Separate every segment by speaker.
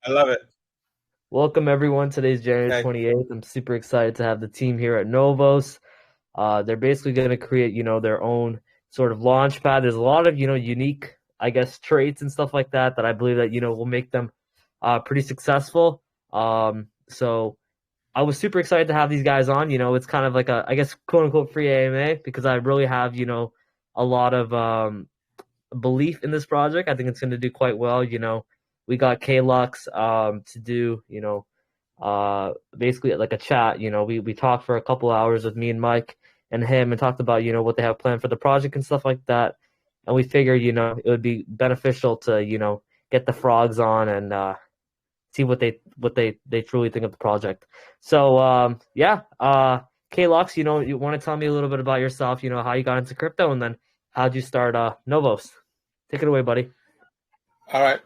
Speaker 1: I love it.
Speaker 2: Welcome everyone. Today's January
Speaker 1: Okay.
Speaker 2: 28th. I'm super excited to have the team here at Novoos. They're basically going to create, their own sort of launch pad. There's a lot of, unique, I guess, traits and stuff like that that I believe that, will make them pretty successful. So I was super excited to have these guys on. It's kind of like a, I guess, quote unquote free AMA because I really have, a lot of belief in this project. I think it's going to do quite well. We got Klux to do, basically like a chat. We talked for a couple hours with me and Mike and him and talked about, what they have planned for the project and stuff like that. And we figured, it would be beneficial to, get the frogs on and see what they truly think of the project. So yeah, Klux, you want to tell me a little bit about yourself, how you got into crypto and then how'd you start Novos? Take it away, buddy.
Speaker 1: All right.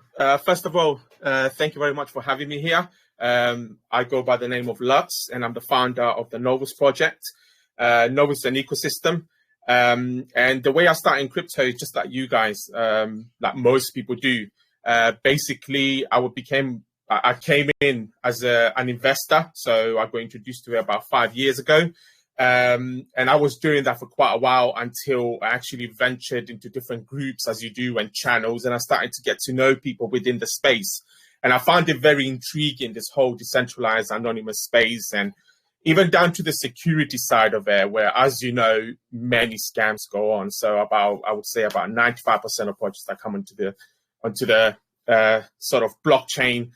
Speaker 1: First of all, thank you very much for having me here. I go by the name of Lutz, and I'm the founder of the Novoos project. Novoos is an ecosystem. And the way I started in crypto is just like you guys, like most people do. Basically, I came in as an investor. So I got introduced to it about 5 years ago. And I was doing that for quite a while until I actually ventured into different groups, as you do, and channels, and I started to get to know people within the space. And I found it very intriguing, this whole decentralized anonymous space, and even down to the security side of it, where, as you know, many scams go on. So I would say about 95% of projects that come onto the sort of blockchain,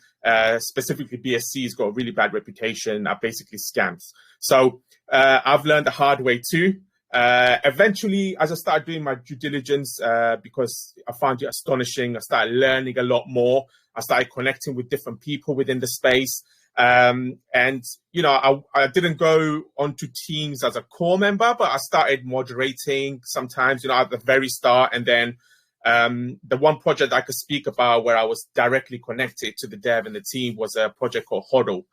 Speaker 1: specifically BSC, has got a really bad reputation, are basically scams. So I've learned the hard way too. Eventually, as I started doing my due diligence, because I found it astonishing, I started learning a lot more. I started connecting with different people within the space. And, I didn't go onto teams as a core member, but I started moderating sometimes, at the very start. And then the one project I could speak about where I was directly connected to the dev and the team was a project called HODL.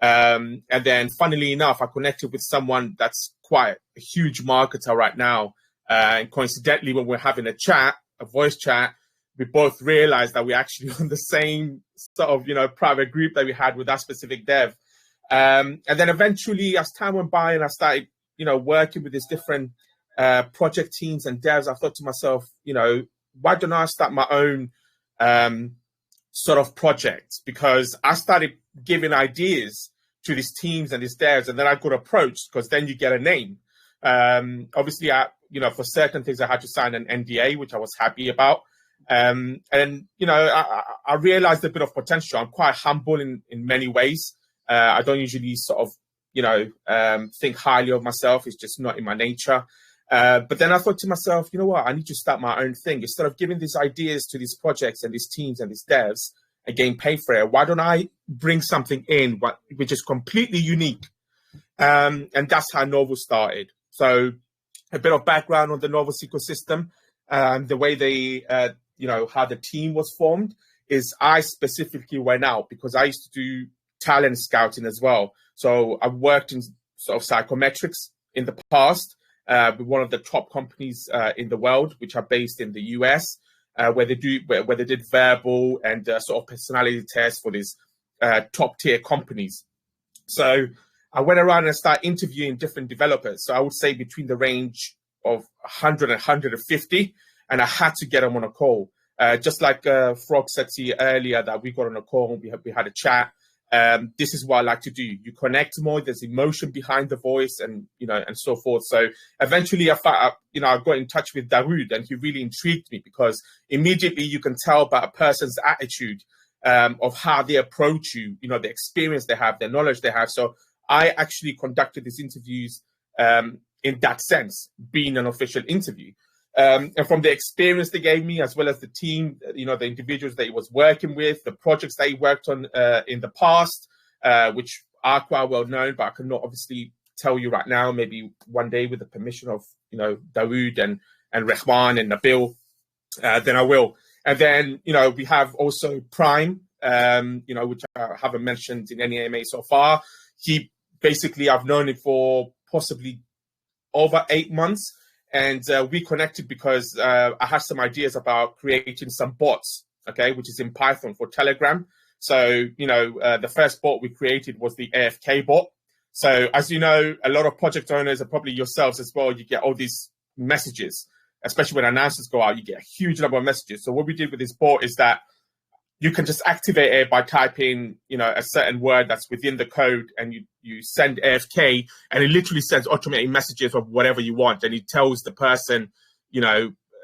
Speaker 1: And then, funnily enough, I connected with someone that's quite a huge marketer right now. And coincidentally, when we're having a voice chat, we both realized that we're actually on the same sort of, private group that we had with that specific dev. And then eventually, as time went by and I started, working with these different project teams and devs, I thought to myself, why don't I start my own sort of project? Because I started giving ideas to these teams and these devs, and then I got approached because then you get a name. Obviously, for certain things, I had to sign an NDA, which I was happy about. And I realized a bit of potential. I'm quite humble in many ways. I don't usually sort of, think highly of myself. It's just not in my nature. But then I thought to myself, you know what? I need to start my own thing. Instead of giving these ideas to these projects and these teams and these devs and getting paid for it, why don't I bring something in which is completely unique? And that's how Novoos started. So a bit of background on the Novoos ecosystem. The way they, how the team was formed is I specifically went out because I used to do talent scouting as well. So I worked in sort of psychometrics in the past. With one of the top companies in the world, which are based in the US, where they did verbal and sort of personality tests for these top tier companies. So I went around and started interviewing different developers. So I would say between the range of 100 and 150, and I had to get them on a call. Just like Frog said to you earlier, that we got on a call, we had a chat. This is what I like to do. You connect more. There's emotion behind the voice, and and so forth. So eventually, I got in touch with Dawood, and he really intrigued me because immediately you can tell about a person's attitude of how they approach you. The experience they have, the knowledge they have. So I actually conducted these interviews in that sense, being an official interview. And from the experience they gave me, as well as the team, the individuals that he was working with, the projects that he worked on in the past, which are quite well known, but I cannot obviously tell you right now. Maybe one day, with the permission of Dawood and Rehman and Nabil, then I will. And then we have also Prime, which I haven't mentioned in any AMA so far. He basically, I've known him for possibly over 8 months. And we connected because I had some ideas about creating some bots, okay, which is in Python for Telegram. So, the first bot we created was the AFK bot. So as you know, a lot of project owners, and probably yourselves as well, you get all these messages, especially when announcements go out, you get a huge number of messages. So what we did with this bot is that you can just activate it by typing, a certain word that's within the code, and you send AFK, and it literally sends automated messages of whatever you want. And it tells the person,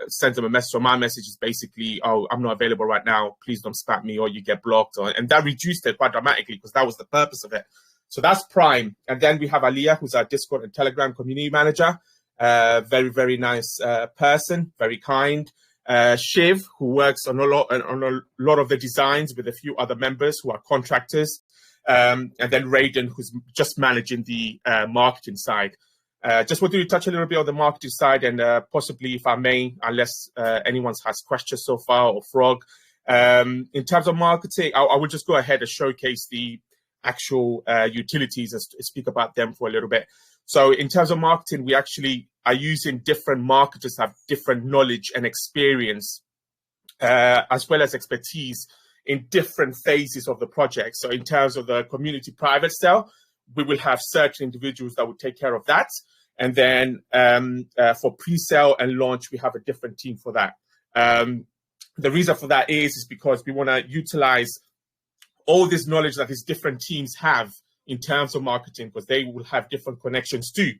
Speaker 1: sends them a message. So my message is basically, oh, I'm not available right now. Please don't spam me, or you get blocked. And that reduced it quite dramatically because that was the purpose of it. So that's Prime. And then we have Aliyah, who's our Discord and Telegram community manager. Very, very nice person, very kind. Shiv, who works on a lot of the designs with a few other members who are contractors. And then Raiden, who's just managing the marketing side. Just wanted to touch a little bit on the marketing side, and possibly, if I may, unless anyone has questions so far, or Frog. In terms of marketing, I will just go ahead and showcase the actual utilities and speak about them for a little bit. So in terms of marketing, we actually are using different marketers that have different knowledge and experience, as well as expertise in different phases of the project. So in terms of the community private sale, we will have certain individuals that will take care of that. And then for pre-sale and launch, we have a different team for that. The reason for that is because we want to utilize all this knowledge that these different teams have in terms of marketing, because they will have different connections too,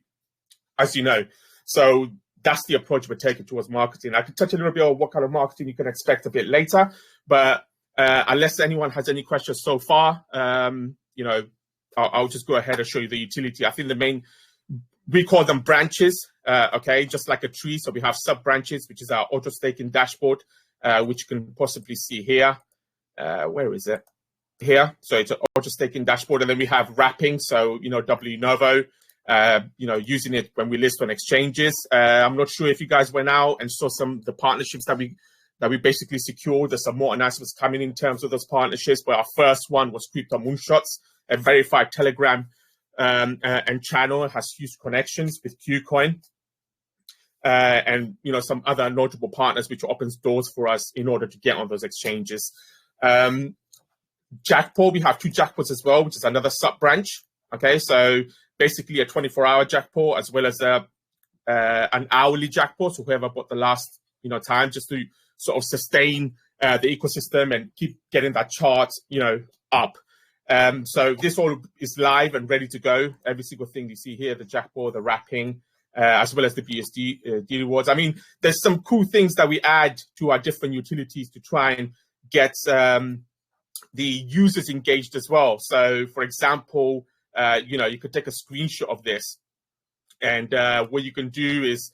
Speaker 1: as you know. So that's the approach we're taking towards marketing. I can touch a little bit on what kind of marketing you can expect a bit later, but unless anyone has any questions so far, I'll just go ahead and show you the utility. I think we call them branches, okay, just like a tree. So we have sub branches, which is our auto staking dashboard, which you can possibly see here. Where is it? Here. So it's an auto staking dashboard. And then we have wrapping. So, Novo, using it when we list on exchanges. I'm not sure if you guys went out and saw some of the partnerships that we basically secured. There's some more announcements coming in terms of those partnerships, but our first one was Crypto Moonshots, a verified Telegram and channel. It has huge connections with Qcoin and some other notable partners, which opens doors for us in order to get on those exchanges. Jackpot, we have two jackpots as well, which is another sub branch. Okay, so basically a 24-hour jackpot as well as an hourly jackpot. So whoever bought the last time, just to sort of sustain the ecosystem and keep getting that chart up. So this all is live and ready to go. Every single thing you see here, the jackpot, the wrapping, as well as the BSD rewards. I mean, there's some cool things that we add to our different utilities to try and get the users engaged as well. So, for example, you could take a screenshot of this, and what you can do is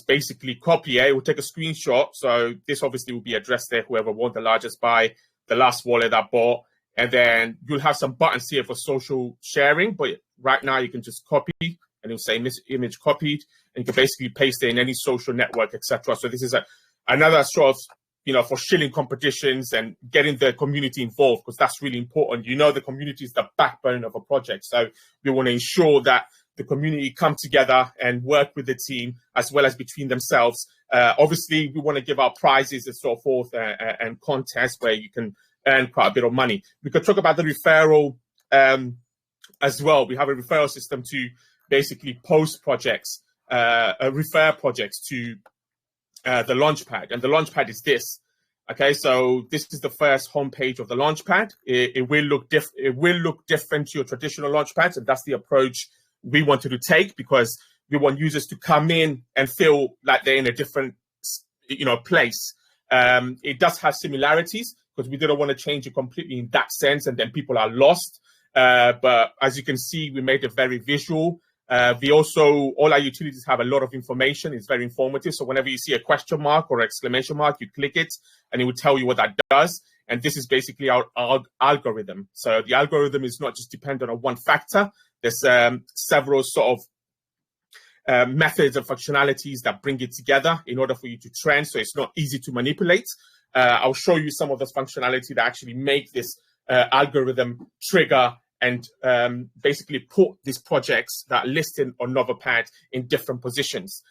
Speaker 1: basically copy it. We'll take a screenshot. So this obviously will be addressed there, whoever won the largest buy, the last wallet that bought. And then you'll have some buttons here for social sharing. But right now you can just copy, and it'll say image copied. And you can basically paste it in any social network, etc. So this is another sort of, for shilling competitions and getting the community involved, because that's really important. The community is the backbone of a project. So we want to ensure that the community come together and work with the team as well as between themselves. Obviously, we want to give out prizes and so forth and contests where you can earn quite a bit of money. We could talk about the referral as well. We have a referral system to basically post projects, refer projects to the Launchpad. And the Launchpad is this. Okay, so this is the first homepage of the Launchpad. It will look different to your traditional Launchpads, and that's the approach we wanted to take, because we want users to come in and feel like they're in a different, place. It does have similarities, because we didn't want to change it completely in that sense, and then people are lost. But as you can see, we made it very visual. All our utilities have a lot of information. It's very informative. So whenever you see a question mark or exclamation mark, you click it and it will tell you what that does. And this is basically our algorithm. So the algorithm is not just dependent on one factor. There's several sort of methods and functionalities that bring it together in order for you to trend. So it's not easy to manipulate. I'll show you some of the functionality that actually make this algorithm trigger and basically put these projects that are listed on Novopad in different positions.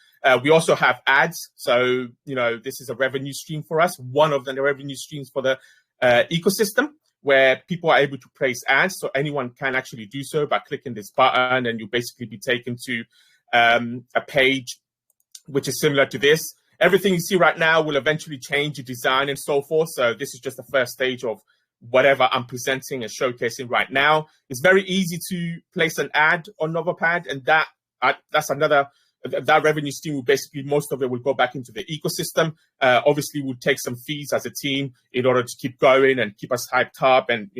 Speaker 1: We also have ads. So, this is a revenue stream for us. One of the revenue streams for the ecosystem, where people are able to place ads. So anyone can actually do so by clicking this button, and you'll basically be taken to a page which is similar to this. Everything you see right now will eventually change the design and so forth. So this is just the first stage of whatever I'm presenting and showcasing right now. It's very easy to place an ad on Novopad, and that's another. That revenue stream will basically, most of it will go back into the ecosystem. Obviously, we'll take some fees as a team in order to keep going and keep us hyped up and,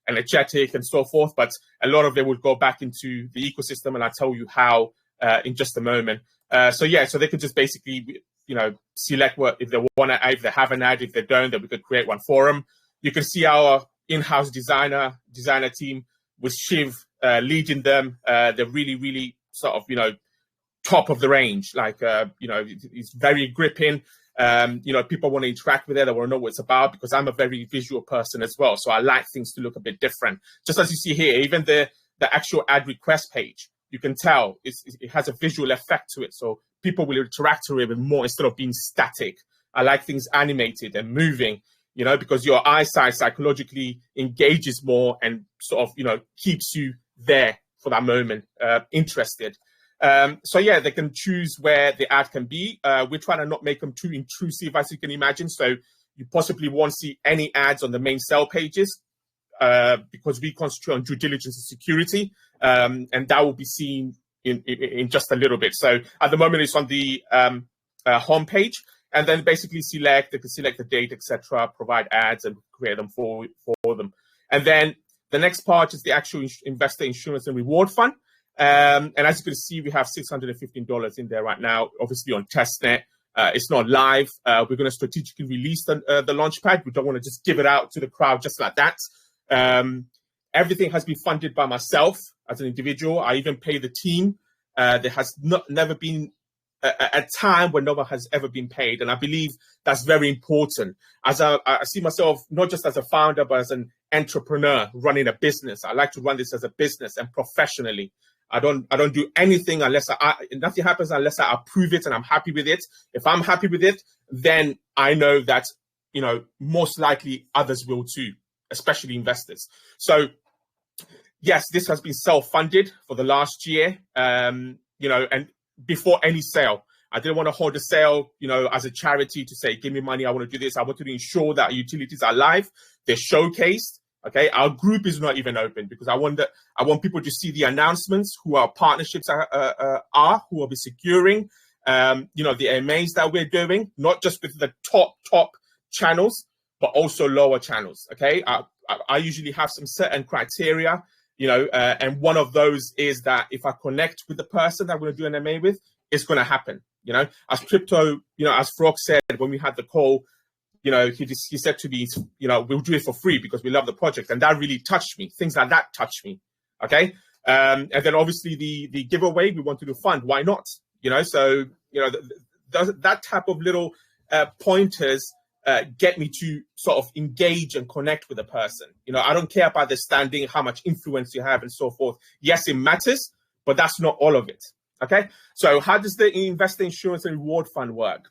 Speaker 1: energetic and so forth. But a lot of it will go back into the ecosystem, and I'll tell you how in just a moment. So they could just basically, select what, if they want to, if they have an ad, if they don't, then we could create one for them. You can see our in-house designer team with Shiv leading them. They're really, really sort of, top of the range. Like, it's very gripping. People want to interact with it. They want to know what it's about, because I'm a very visual person as well. So I like things to look a bit different. Just as you see here, even the actual ad request page, you can tell it has a visual effect to it. So people will interact with it more instead of being static. I like things animated and moving, because your eyesight psychologically engages more and sort of, keeps you there for that moment, interested. They can choose where the ad can be. We're trying to not make them too intrusive, as you can imagine. So you possibly won't see any ads on the main sell pages, because we concentrate on due diligence and security. And that will be seen in just a little bit. So at the moment, it's on the home page, and then basically they can select the date, etc., provide ads and create them for them. And then the next part is the actual investor insurance and reward fund. And as you can see, we have $615 in there right now, obviously on testnet. It's not live. We're going to strategically release the launchpad. We don't want to just give it out to the crowd just like that. Everything has been funded by myself as an individual. I even pay the team. There has never been a time when Nova has ever been paid. And I believe that's very important. As I see myself not just as a founder, but as an entrepreneur running a business. I like to run this as a business and professionally. I don't do anything unless nothing happens unless I approve it and I'm happy with it. If I'm happy with it, then I know that, most likely others will too, especially investors. So yes, this has been self-funded for the last year, and before any sale. I didn't want to hold a sale, as a charity to say, give me money, I want to do this. I wanted to ensure that utilities are live, they're showcased. Okay, our group is not even open because I want people to see the announcements, who our partnerships are, who will be securing, the AMAs that we're doing, not just with the top channels, but also lower channels. Okay, I usually have some certain criteria, and one of those is that if I connect with the person that I'm going to do an AMA with, it's going to happen. As as Frog said when we had the call. He said to me, we'll do it for free because we love the project. And that really touched me. Things like that touched me. Okay. And then obviously the giveaway, we wanted to fund. Why not? That type of little pointers get me to sort of engage and connect with a person. I don't care about the standing, how much influence you have and so forth. Yes, it matters, but that's not all of it. Okay. So how does the investor insurance and reward fund work?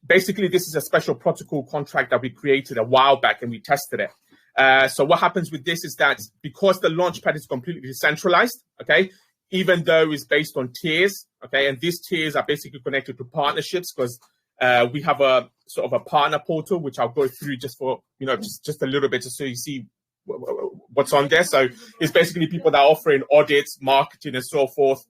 Speaker 1: Basically, this is a special protocol contract that we created a while back and we tested it. So what happens with this is that because the launchpad is completely decentralized, okay, even though it's based on tiers, okay, and these tiers are basically connected to partnerships because we have a sort of a partner portal, which I'll go through just for, just a little bit just so you see what's on there. So it's basically people that are offering audits, marketing and so forth.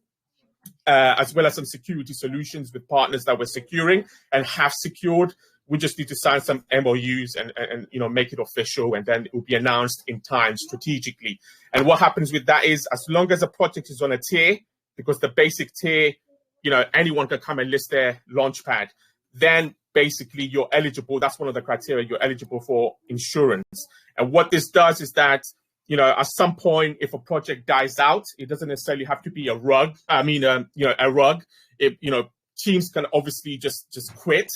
Speaker 1: As well as some security solutions with partners that we're securing and have secured. We just need to sign some MOUs and make it official, and then it will be announced in time strategically. And what happens with that is, as long as a project is on a tier, because the basic tier, anyone can come and list their launchpad, then basically you're eligible. That's one of the criteria. You're eligible for insurance. And what this does is that at some point, if a project dies out, it doesn't necessarily have to be a rug. A rug. Teams can obviously just quit,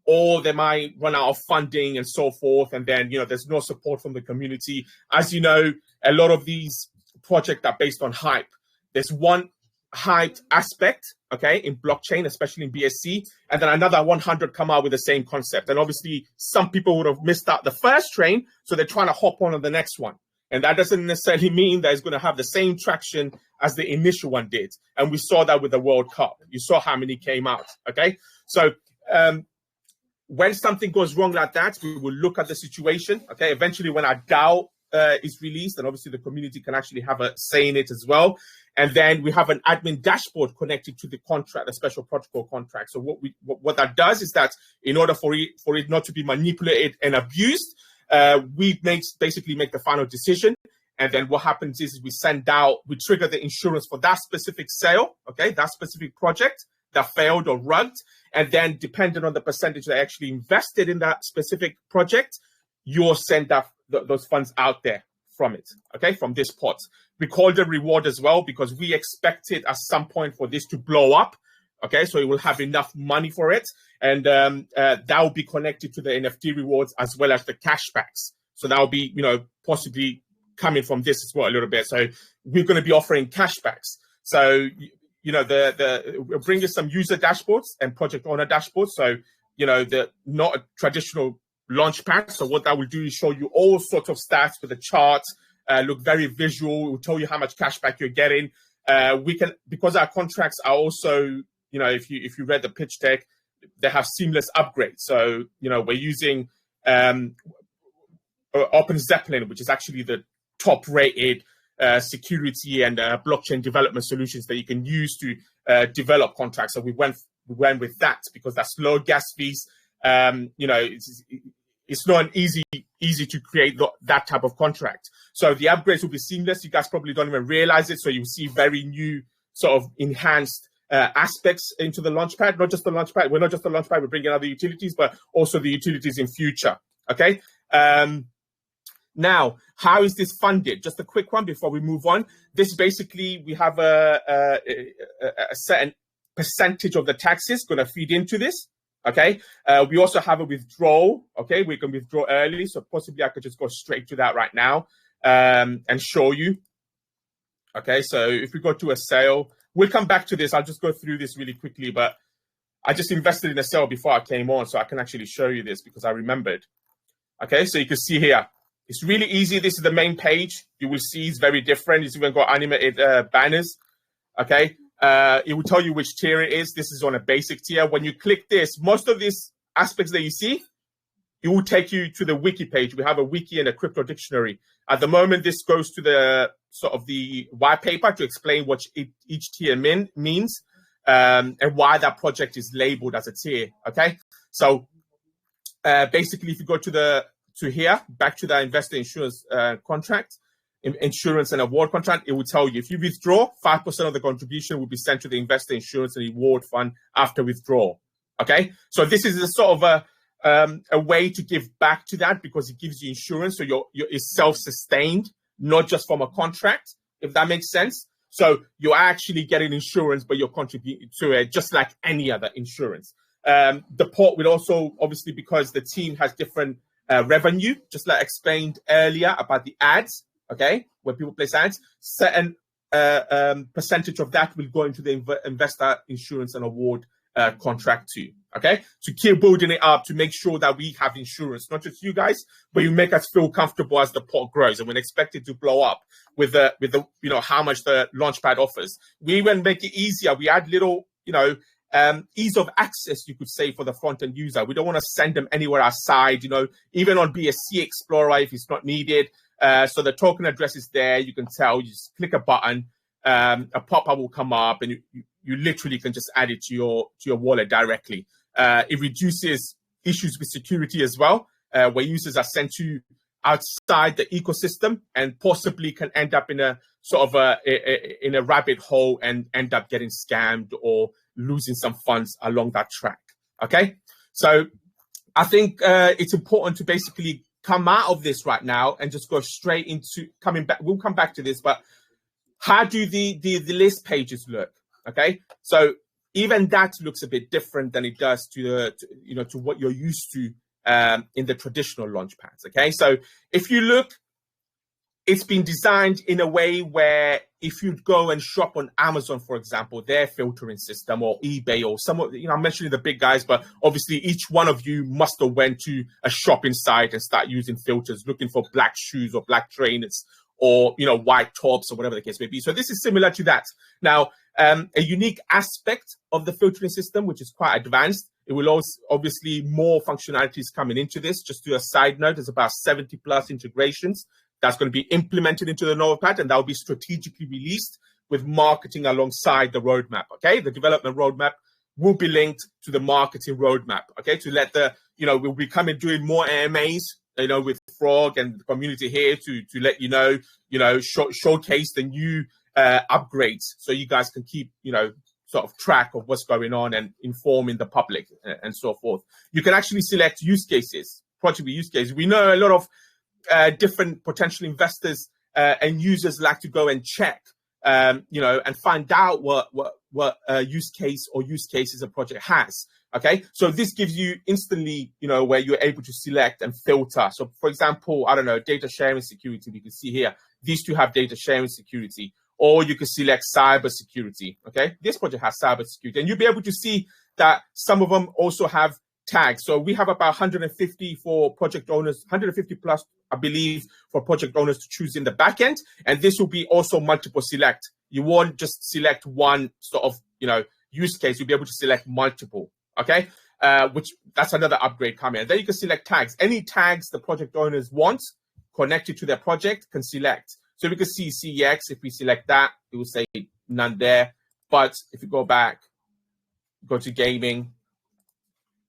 Speaker 1: or they might run out of funding and so forth. And then, there's no support from the community. As you know, a lot of these projects are based on hype. There's one hyped aspect, okay, in blockchain, especially in BSC, and then another 100 come out with the same concept. And obviously, some people would have missed out the first train, so they're trying to hop on the next one. And that doesn't necessarily mean that it's going to have the same traction as the initial one did. And we saw that with the World Cup. You saw how many came out, okay? So when something goes wrong like that, we will look at the situation, okay? Eventually, when our DAO is released, and obviously the community can actually have a say in it as well. And then we have an admin dashboard connected to the contract, the special protocol contract. So what that does is that in order for it not to be manipulated and abused, we basically make the final decision. And then what happens is we trigger the insurance for that specific sale, okay, that specific project that failed or rugged. And then depending on the percentage that actually invested in that specific project, you'll send those funds out there from it, okay, from this pot. We call the reward as well because we expect it at some point for this to blow up, okay, so it will have enough money for it. And that will be connected to the NFT rewards as well as the cashbacks. So that will be, possibly coming from this as well a little bit. So we're going to be offering cashbacks. So, we'll bring you some user dashboards and project owner dashboards. So, the not a traditional launchpad. So what that will do is show you all sorts of stats with a chart, look very visual. It will tell you how much cashback you're getting. Because our contracts are also, if you read the pitch deck, they have seamless upgrades. So, we're using Open Zeppelin, which is actually the top rated security and blockchain development solutions that you can use to develop contracts. So we went with that because that's low gas fees. It's not an easy to create that type of contract. So the upgrades will be seamless. You guys probably don't even realize it. So you'll see very new sort of enhanced aspects into the Launchpad. Not just the Launchpad. We're not just the Launchpad. We're bringing other utilities, but also the utilities in future. Okay. Now, how is this funded? Just a quick one before we move on. This basically, we have a certain percentage of the taxes going to feed into this. Okay. We also have a withdrawal. Okay. We can withdraw early. So possibly I could just go straight to that right now and show you. Okay. So if we go to a sale, we'll come back to this. I'll just go through this really quickly, but I just invested in a sale before I came on, so I can actually show you this because I remembered. Okay. So you can see here, it's really easy. This is the main page. You will see it's very different. It's even got animated banners. Okay. It will tell you which tier it is. This is on a basic tier. When you click this, most of these aspects that you see, it will take you to the wiki page. We have a wiki and a crypto dictionary. At the moment, this goes to the sort of the white paper to explain what each tier means and why that project is labeled as a tier. Okay. So basically, if you go to here, back to the investor insurance contract, insurance and award contract, it will tell you if you withdraw, 5% of the contribution will be sent to the investor insurance and reward fund after withdrawal. Okay, so this is a sort of a way to give back to that because it gives you insurance, so it's self-sustained, not just from a contract, if that makes sense. So you're actually getting insurance, but you're contributing to it just like any other insurance. The port will also, obviously, because the team has different revenue, just like explained earlier about the ads. Okay, when people place ads, certain percentage of that will go into the investor insurance and award contract too. Okay, to keep building it up to make sure that we have insurance, not just you guys, but you make us feel comfortable as the pot grows, and we expect it to blow up with the how much the Launchpad offers. We even make it easier. We add little ease of access, you could say, for the front end user. We don't want to send them anywhere outside. Even on BSC Explorer if it's not needed. So the token address is there. You can tell. You just click a button, a pop-up will come up, and you literally can just add it to your wallet directly. It reduces issues with security as well, where users are sent to outside the ecosystem and possibly can end up in a sort of in a rabbit hole and end up getting scammed or losing some funds along that track. Okay, so I think it's important to basically come out of this right now and just go straight into coming back. We'll come back to this, but how do the list pages look? Okay, so even that looks a bit different than it does to what you're used to in the traditional launch pads. Okay, so if you look it's been designed in a way where if you go and shop on Amazon, for example, their filtering system, or eBay, or some of, I'm mentioning the big guys, but obviously each one of you must have went to a shopping site and start using filters, looking for black shoes or black trainers, or, white tops, or whatever the case may be. So this is similar to that. Now, a unique aspect of the filtering system, which is quite advanced, it will also, obviously, more functionalities coming into this. Just to a side note, there's about 70 plus integrations that's going to be implemented into the Novopad, and that will be strategically released with marketing alongside the roadmap, okay? The development roadmap will be linked to the marketing roadmap, okay? To let we'll be doing more AMAs, with Frog and the community here to let showcase the new upgrades, so you guys can keep, sort of track of what's going on and informing the public and so forth. You can actually select use cases, project use cases. We know a lot of different potential investors and users like to go and check, and find out what use case or use cases a project has. Okay, so this gives you instantly, where you're able to select and filter. So, for example, I don't know, data sharing security. We can see here these two have data sharing security, or you can select cyber security. Okay, this project has cyber security, and you'll be able to see that some of them also have tags. So we have about 150 for project owners, 150 plus, I believe, for project owners to choose in the back end. And this will be also multiple select. You won't just select one sort of, use case. You'll be able to select multiple. Okay, which that's another upgrade coming. And then you can select tags. Any tags the project owners want connected to their project can select. So we can see CEX. If we select that, it will say none there. But if you go back, go to gaming,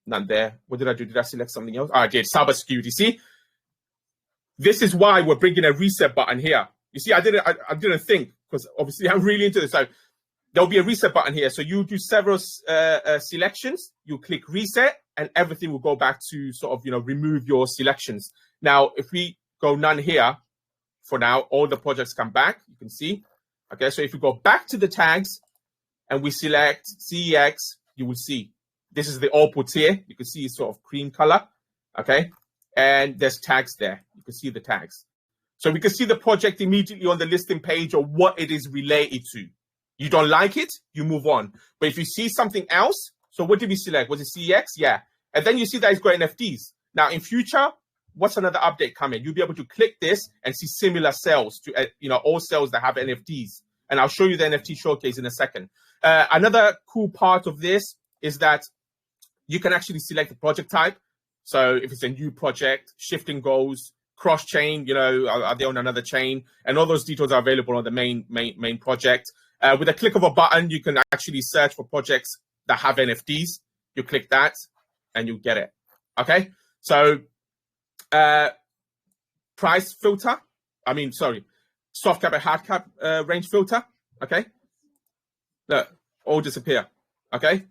Speaker 1: none there. What did I do? Did I select something else? Oh, I did. Cybersecurity. See, this is why we're bringing a reset button here. You see, I didn't think, because obviously I'm really into this. So there'll be a reset button here. So you do several selections. You click reset, and everything will go back to sort of remove your selections. Now, if we go none here, for now, all the projects come back. You can see. Okay, so if we go back to the tags and we select CEX, you will see. This is the output here. You can see it's sort of cream color, okay? And there's tags there. You can see the tags. So we can see the project immediately on the listing page or what it is related to. You don't like it, you move on. But if you see something else, so what did we select? Was it CEX? Yeah. And then you see that it's got NFTs. Now, in future, what's another update coming? You'll be able to click this and see similar sales to, all sales that have NFTs. And I'll show you the NFT showcase in a second. Another cool part of this is that you can actually select the project type. So if it's a new project, shifting goals, cross chain, are they on another chain? And all those details are available on the main project. With a click of a button, you can actually search for projects that have NFTs. You click that and you get it. Okay. So price filter. Soft cap and hard cap range filter. Okay. Look, all disappear. Okay.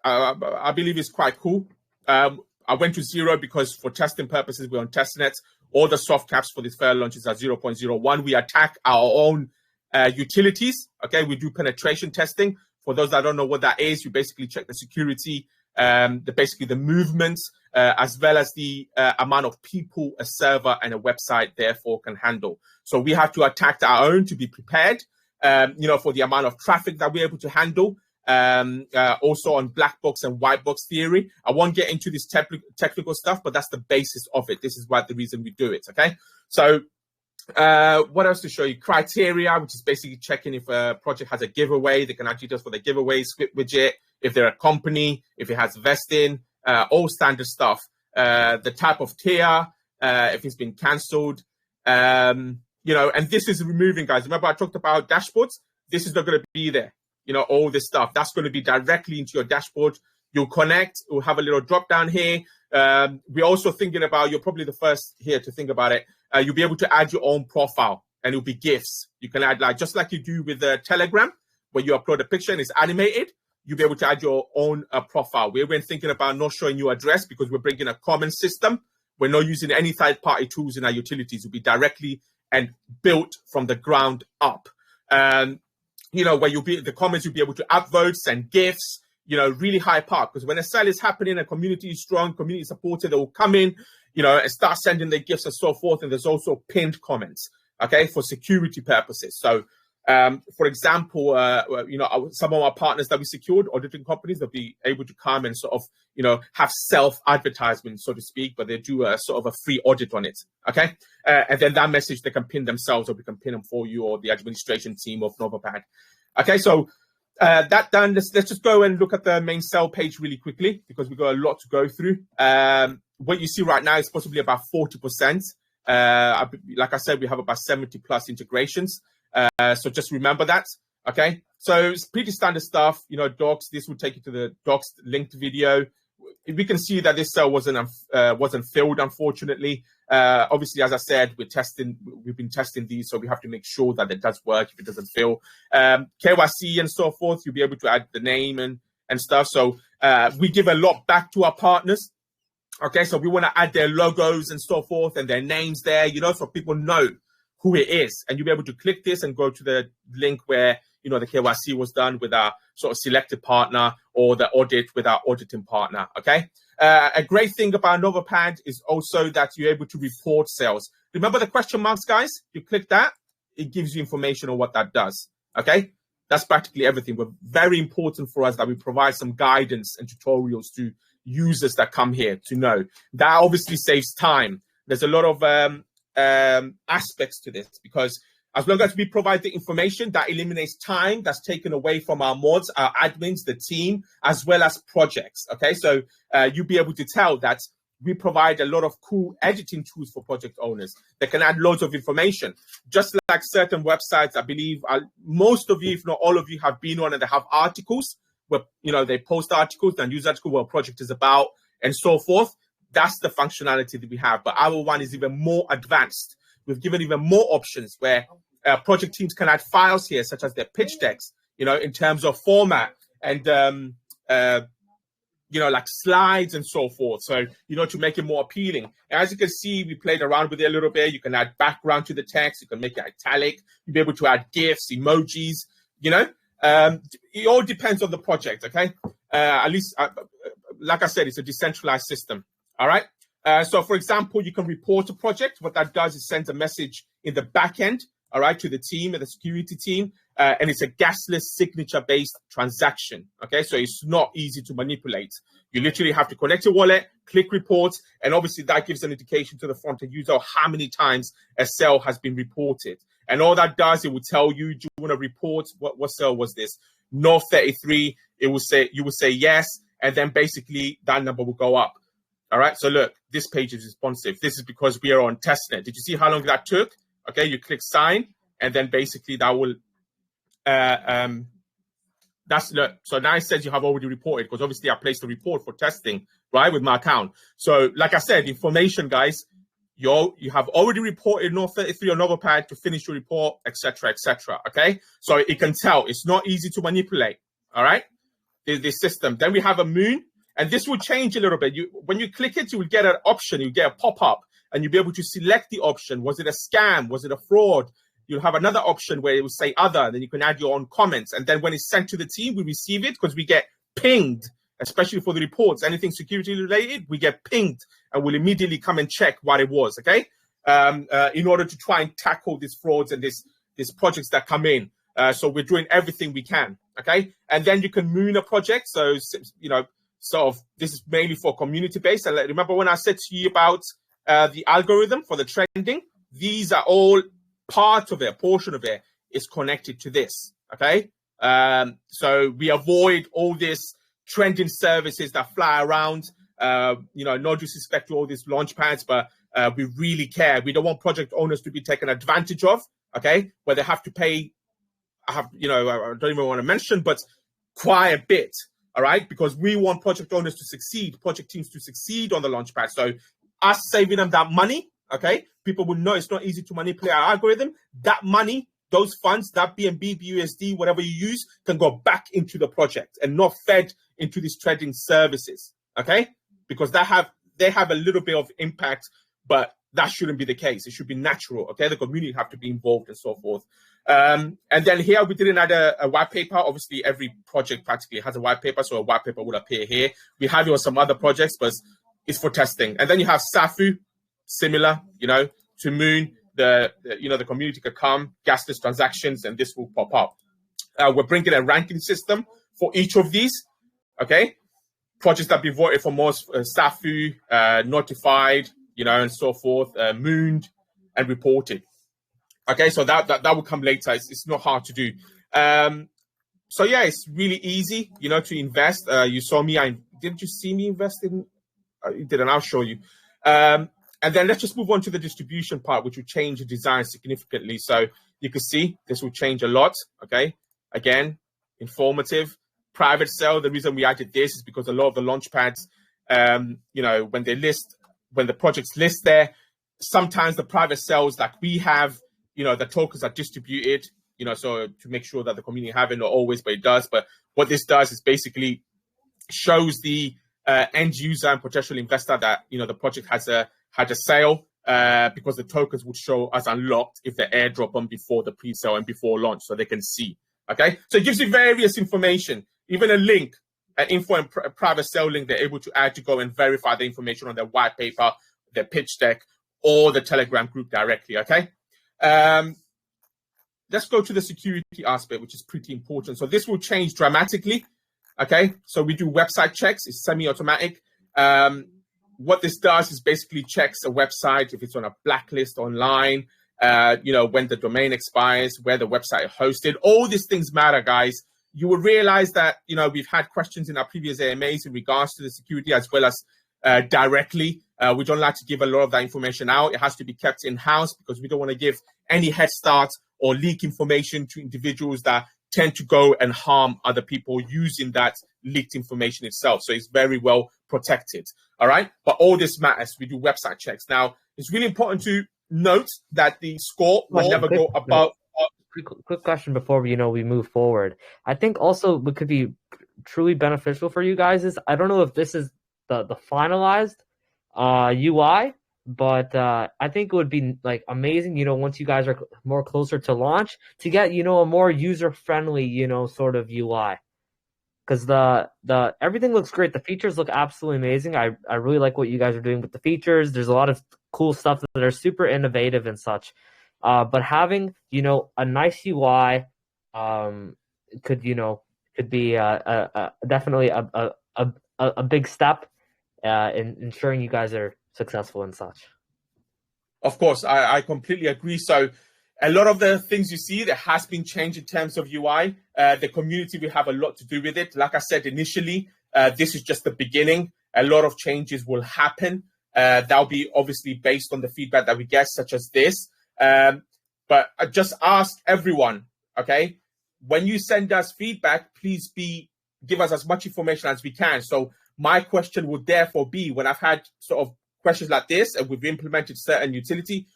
Speaker 1: I believe it's quite cool. I went to 0 because for testing purposes, we're on testnet. All the soft caps for this fair launches are 0.01. We attack our own utilities. Okay, we do penetration testing. For those that don't know what that is, you basically check the security, basically the movements, as well as the amount of people a server and a website therefore can handle. So we have to attack our own to be prepared, for the amount of traffic that we're able to handle. Also on black box and white box theory. I won't get into this technical stuff, but that's the basis of it. This is the reason we do it. Okay. So what else to show you? Criteria, which is basically checking if a project has a giveaway. They can add details for the giveaway, script widget, if they're a company, if it has vesting, all standard stuff. The type of tier, if it's been cancelled, and this is removing, guys. Remember I talked about dashboards? This is not going to be there. All this stuff, that's going to be directly into your dashboard. You'll connect, we'll have a little drop down here. We're also thinking about, you're probably the first here to think about it. You'll be able to add your own profile and it'll be GIFs. You can add just like you do with the Telegram, where you upload a picture and it's animated, you'll be able to add your own profile. We've been thinking about not showing you address because we're bringing a common system. We're not using any third-party tools in our utilities. It'll be directly and built from the ground up. Where the comments, you'll be able to upvote, send GIFs, really high part. Because when a sale is happening, a community is strong, community supported, they will come in, and start sending their GIFs and so forth. And there's also pinned comments. okay, for security purposes. So, for example, some of our partners that we secured, auditing companies, they'll be able to come and sort of, have self-advertisement, so to speak, but they do a sort of a free audit on it, okay? And then that message they can pin themselves, or we can pin them for you, or the administration team of Novopad. Okay, so that done, let's just go and look at the main sell page really quickly, because we've got a lot to go through. What you see right now is possibly about 40%. Like I said, we have about 70 plus integrations. So just remember that, okay? So it's pretty standard stuff, docs. This will take you to the docs linked video. We can see that this cell wasn't filled, unfortunately. Obviously, as I said, we've been testing these, so we have to make sure that it does work if it doesn't fill. KYC and so forth, you'll be able to add the name and stuff. So we give a lot back to our partners. Okay, so we want to add their logos and so forth and their names there, so people know who it is. And you'll be able to click this and go to the link where, the KYC was done with our sort of selected partner, or the audit with our auditing partner, okay? A great thing about Novopad is also that you're able to report sales. Remember the question marks, guys? You click that, it gives you information on what that does, okay? That's practically everything. But very important for us that we provide some guidance and tutorials to users that come here to know. That obviously saves time. There's a lot of aspects to this, because as long as we provide the information, that eliminates time that's taken away from our mods, our admins, the team, as well as projects. Okay, so you'll be able to tell that we provide a lot of cool editing tools for project owners that can add loads of information. Just like certain websites, I believe most of you, if not all of you, have been on, and they have articles where they post articles and use article what a project is about and so forth. That's the functionality that we have. But our one is even more advanced. We've given even more options where project teams can add files here, such as their pitch decks, in terms of format and, like slides and so forth. So, to make it more appealing. And as you can see, we played around with it a little bit. You can add background to the text. You can make it italic. You'll be able to add GIFs, emojis, it all depends on the project, okay? At least, like I said, it's a decentralized system, all right? So, for example, you can report a project. What that does is sends a message in the back end, all right, to the team and the security team. And it's a gasless signature-based transaction, okay? So it's not easy to manipulate. You literally have to connect your wallet, click report, and obviously that gives an indication to the front-end user of how many times a sale has been reported. And all that does, it will tell you, do you want to report? What sale was this? North 33, you will say yes, and then basically that number will go up. All right, so look, this page is responsive. This is because we are on testnet. Did you see how long that took? Okay, you click sign, and then basically that will, look, so now it says you have already reported, because obviously I placed a report for testing, right, with my account. So like I said, information, guys, you have already reported North 33 on Novopad to finish your report, etc., okay? So it can tell. It's not easy to manipulate, all right, this system. Then we have a moon. And this will change a little bit. When you click it, you will get an option. You get a pop-up, and you'll be able to select the option. Was it a scam? Was it a fraud? You'll have another option where it will say other. Then you can add your own comments. And then when it's sent to the team, we receive it because we get pinged, especially for the reports. Anything security related, we get pinged, and we'll immediately come and check what it was, okay? In order to try and tackle these frauds and these projects that come in. So we're doing everything we can, okay? And then you can moon a project. So, sort of, this is mainly for community-based. And remember when I said to you about the algorithm for the trending? These are all part of it, a portion of it is connected to this, okay? So we avoid all these trending services that fly around, no disrespect to all these launch pads, but we really care. We don't want project owners to be taken advantage of, okay? Where they have to pay, I don't even want to mention, but quite a bit. All right, because we want project owners to succeed, project teams to succeed on the launchpad. So us saving them that money, okay, people will know it's not easy to manipulate our algorithm. That money, those funds, that BNB, BUSD, whatever you use, can go back into the project and not fed into these trading services, okay? Because they have a little bit of impact, but that shouldn't be the case. It should be natural, okay? The community have to be involved and so forth. And then here we didn't add a white paper. Obviously, every project practically has a white paper, so a white paper would appear here. We have it on some other projects, but it's for testing. And then you have Safu, similar, to Moon. the community can come, gas list transactions, and this will pop up. We're bringing a ranking system for each of these. Okay, projects that be voted for most, SAFU, notified, and so forth, mooned, and reported. Okay, so that will come later. It's not hard to do. So yeah, it's really easy, to invest. You saw me. Didn't you see me invest in? You did, and I'll show you. And then let's just move on to the distribution part, which will change the design significantly. So you can see this will change a lot. Okay, again, informative. Private sale. The reason we added this is because a lot of the launch pads, when the projects list there, sometimes the private sales like we have, the tokens are distributed, so to make sure that the community have it, not always, but it does. But what this does is basically shows the end user and potential investor that, the project had a sale, because the tokens would show as unlocked if they airdrop them before the pre-sale and before launch, so they can see. Okay, so it gives you various information, even a link, an info and private sale link they're able to add to go and verify the information on their white paper, their pitch deck, or the Telegram group directly. Okay, let's go to the security aspect, which is pretty important. So this will change dramatically. Okay, so we do website checks. It's semi-automatic. What this does is basically checks a website if it's on a blacklist online, when the domain expires, where the website is hosted. All these things matter, guys. You will realize that, we've had questions in our previous AMAs in regards to the security as well as directly. We don't like to give a lot of that information out. It has to be kept in-house because we don't want to give any head start or leak information to individuals that tend to go and harm other people using that leaked information itself. So it's very well protected. All right. But all this matters. We do website checks. Now, it's really important to note that the score will never go above.
Speaker 2: Quick question before we move forward. I think also what could be truly beneficial for you guys is, I don't know if this is the finalized UI, but I think it would be like amazing, once you guys are more closer to launch, to get a more user friendly sort of UI, because the everything looks great. The features look absolutely amazing. I really like what you guys are doing with the features. There's a lot of cool stuff that are super innovative and such. But having a nice UI could be definitely a big step in ensuring you guys are successful and such.
Speaker 1: Of course, I completely agree. So a lot of the things you see, there has been change in terms of UI. The community will have a lot to do with it. Like I said initially, this is just the beginning. A lot of changes will happen. That'll be obviously based on the feedback that we get, such as this. But I just ask everyone, okay, when you send us feedback, please give us as much information as we can. So my question would therefore be, when I've had sort of questions like this and we've implemented certain utility,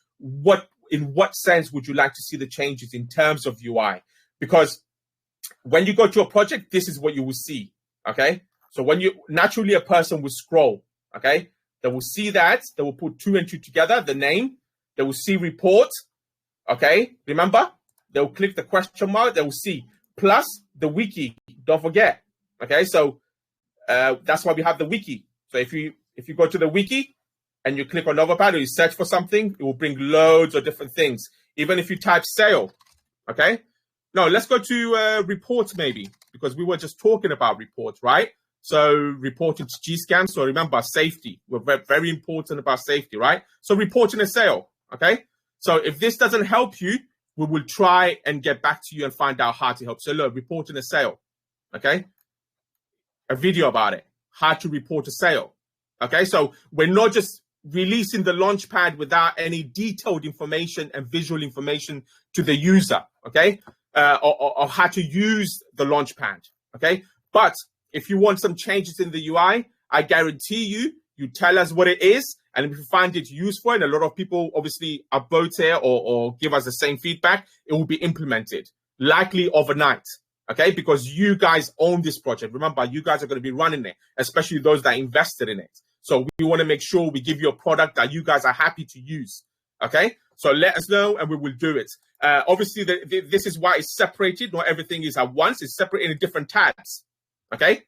Speaker 1: in what sense would you like to see the changes in terms of UI? Because when you go to a project, this is what you will see, okay? So naturally a person will scroll, okay? They will see that, they will put 2 and 2 together, the name, they will see report, okay? Remember, they will click the question mark, they will see, plus the wiki, don't forget, okay? So that's why we have the wiki. So if you go to the wiki and you click on Novopad or you search for something, it will bring loads of different things. Even if you type sale, okay? No, let's go to reports maybe, because we were just talking about reports, right? So reporting to G-Scan. So remember, safety. We're very important about safety, right? So reporting a sale, okay? So if this doesn't help you, we will try and get back to you and find out how to help. So look, reporting a sale, okay? A video about it, how to report a sale, okay? So we're not just releasing the launchpad without any detailed information and visual information to the user, okay? Or how to use the launchpad, okay? But if you want some changes in the UI, I guarantee you tell us what it is, and if you find it useful, and a lot of people obviously upvote here or give us the same feedback, it will be implemented, likely overnight, okay? Because you guys own this project. Remember, you guys are going to be running it, especially those that invested in it. So we want to make sure we give you a product that you guys are happy to use, okay? So let us know and we will do it. Obviously, this is why it's separated. Not everything is at once. It's separated in different tabs, okay?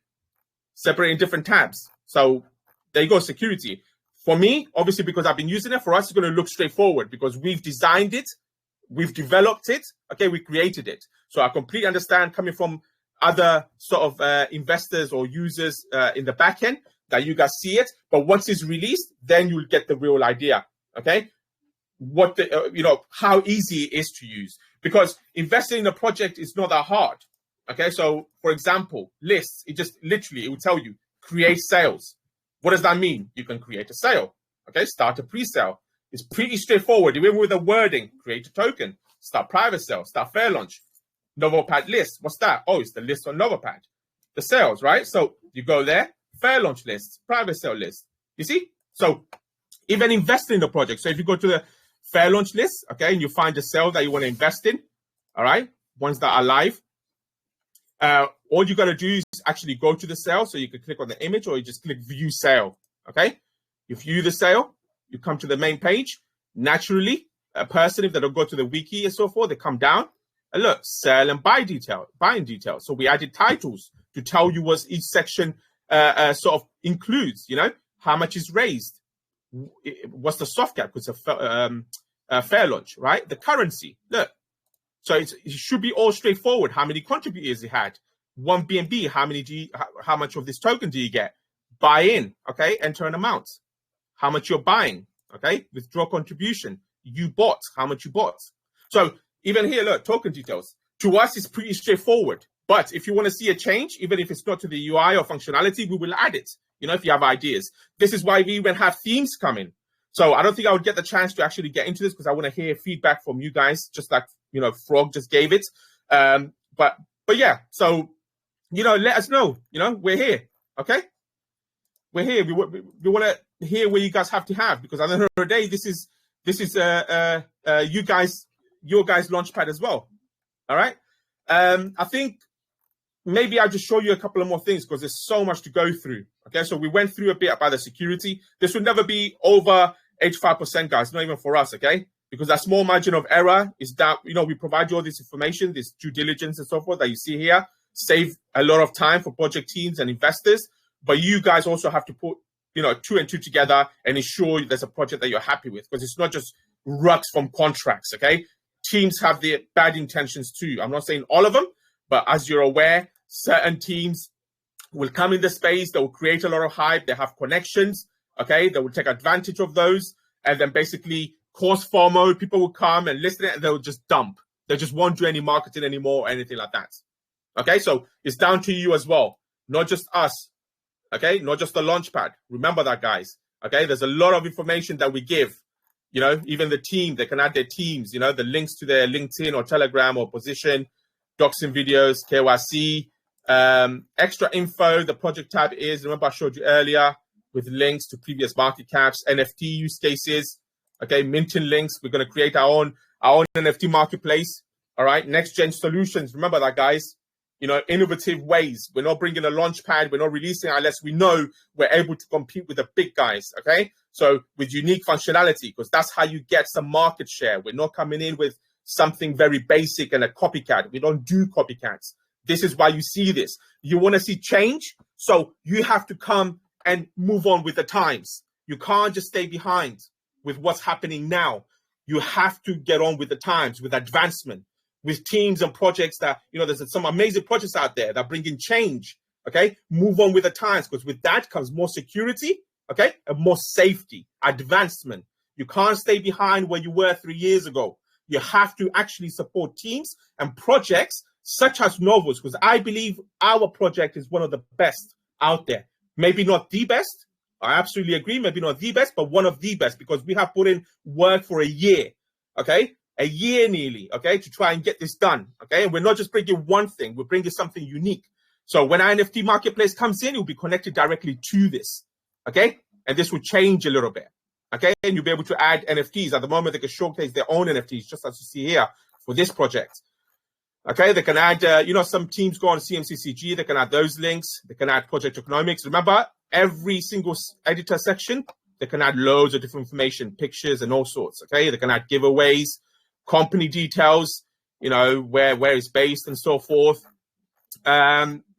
Speaker 1: Separate in different tabs. So there you go, security. For me, obviously, because I've been using it, for us, it's going to look straightforward because we've designed it, we've developed it, okay, we created it. So I completely understand coming from other sort of investors or users in the back end that you guys see it. But once it's released, then you'll get the real idea, okay? What the, how easy it is to use. Because investing in a project is not that hard, okay? So, for example, lists, it will tell you, create sales. What does that mean? You can create a sale, okay? Start a pre-sale. It's pretty straightforward. Even with the wording, create a token, start private sale, start fair launch. Novopad list, what's that? Oh, it's the list on Novopad. The sales, right? So you go there, fair launch list, private sale list. You see? So even invest in the project. So if you go to the fair launch list, okay, and you find the sale that you want to invest in, all right, ones that are live, all you got to do is actually go to the sale. So you can click on the image or you just click view sale, okay? You view the sale, you come to the main page. Naturally, a person, if they don't go to the wiki and so forth, they come down and look, sell and buying details. So we added titles to tell you what each section sort of includes, how much is raised, what's the soft cap, because it's a fair launch, right? The currency, look. So it should be all straightforward. How many contributors you had? One BNB, how much of this token do you get? Buy in, okay? Enter an amount. How much you're buying, okay? Withdraw contribution. You bought, how much you bought. So even here, look, token details. To us, it's pretty straightforward. But if you want to see a change, even if it's not to the UI or functionality, we will add it, if you have ideas. This is why we even have themes coming. So I don't think I would get the chance to actually get into this because I want to hear feedback from you guys, just like, Frog just gave it. But yeah, so, let us know, we're here, okay? We're here. We want to hear what you guys have to have, because at the end of the day, this is your guys' launchpad as well. All right. I think maybe I'll just show you a couple of more things because there's so much to go through. Okay, so we went through a bit about the security. This will never be over 85%, guys, not even for us, okay? Because that small margin of error is that, we provide you all this information, this due diligence and so forth that you see here, save a lot of time for project teams and investors. But you guys also have to put, 2 and 2 together and ensure there's a project that you're happy with, because it's not just rucks from contracts, okay? Teams have their bad intentions too. I'm not saying all of them, but as you're aware, certain teams will come in the space, they will create a lot of hype, they have connections, okay? They will take advantage of those and then basically cause FOMO. People will come and listen and they'll just dump. They just won't do any marketing anymore or anything like that. Okay, so it's down to you as well, not just us, okay? Not just the launchpad. Remember that, guys, okay? There's a lot of information that we give. Even the team, they can add their teams, the links to their LinkedIn or Telegram or position, doxing videos, KYC, extra info. The project tab is, remember I showed you earlier, with links to previous market caps, NFT use cases, okay, minting links. We're going to create our own NFT marketplace, all right? Next gen solutions, remember that, guys. Innovative ways. We're not bringing a launch pad. We're not releasing it unless we know we're able to compete with the big guys, okay? So with unique functionality, because that's how you get some market share. We're not coming in with something very basic and a copycat. We don't do copycats. This is why you see this. You want to see change, so you have to come and move on with the times. You can't just stay behind with what's happening now. You have to get on with the times, with advancement, with teams and projects that, there's some amazing projects out there that bring in change, okay? Move on with the times, because with that comes more security, okay? And more safety, advancement. You can't stay behind where you were 3 years ago. You have to actually support teams and projects such as Novoos, because I believe our project is one of the best out there. Maybe not the best. I absolutely agree. Maybe not the best, but one of the best, because we have put in work for a year, okay? A year nearly, okay, to try and get this done, okay? And we're not just bringing one thing, we're bringing something unique. So when our NFT marketplace comes in, it will be connected directly to this, okay? And this will change a little bit, okay? And you'll be able to add NFTs. At the moment, they can showcase their own NFTs, just as you see here for this project, okay? They can add, some teams go on CMCCG, they can add those links, they can add project economics. Remember, every single editor section, they can add loads of different information, pictures and all sorts, okay? They can add giveaways, company details, where it's based and so forth.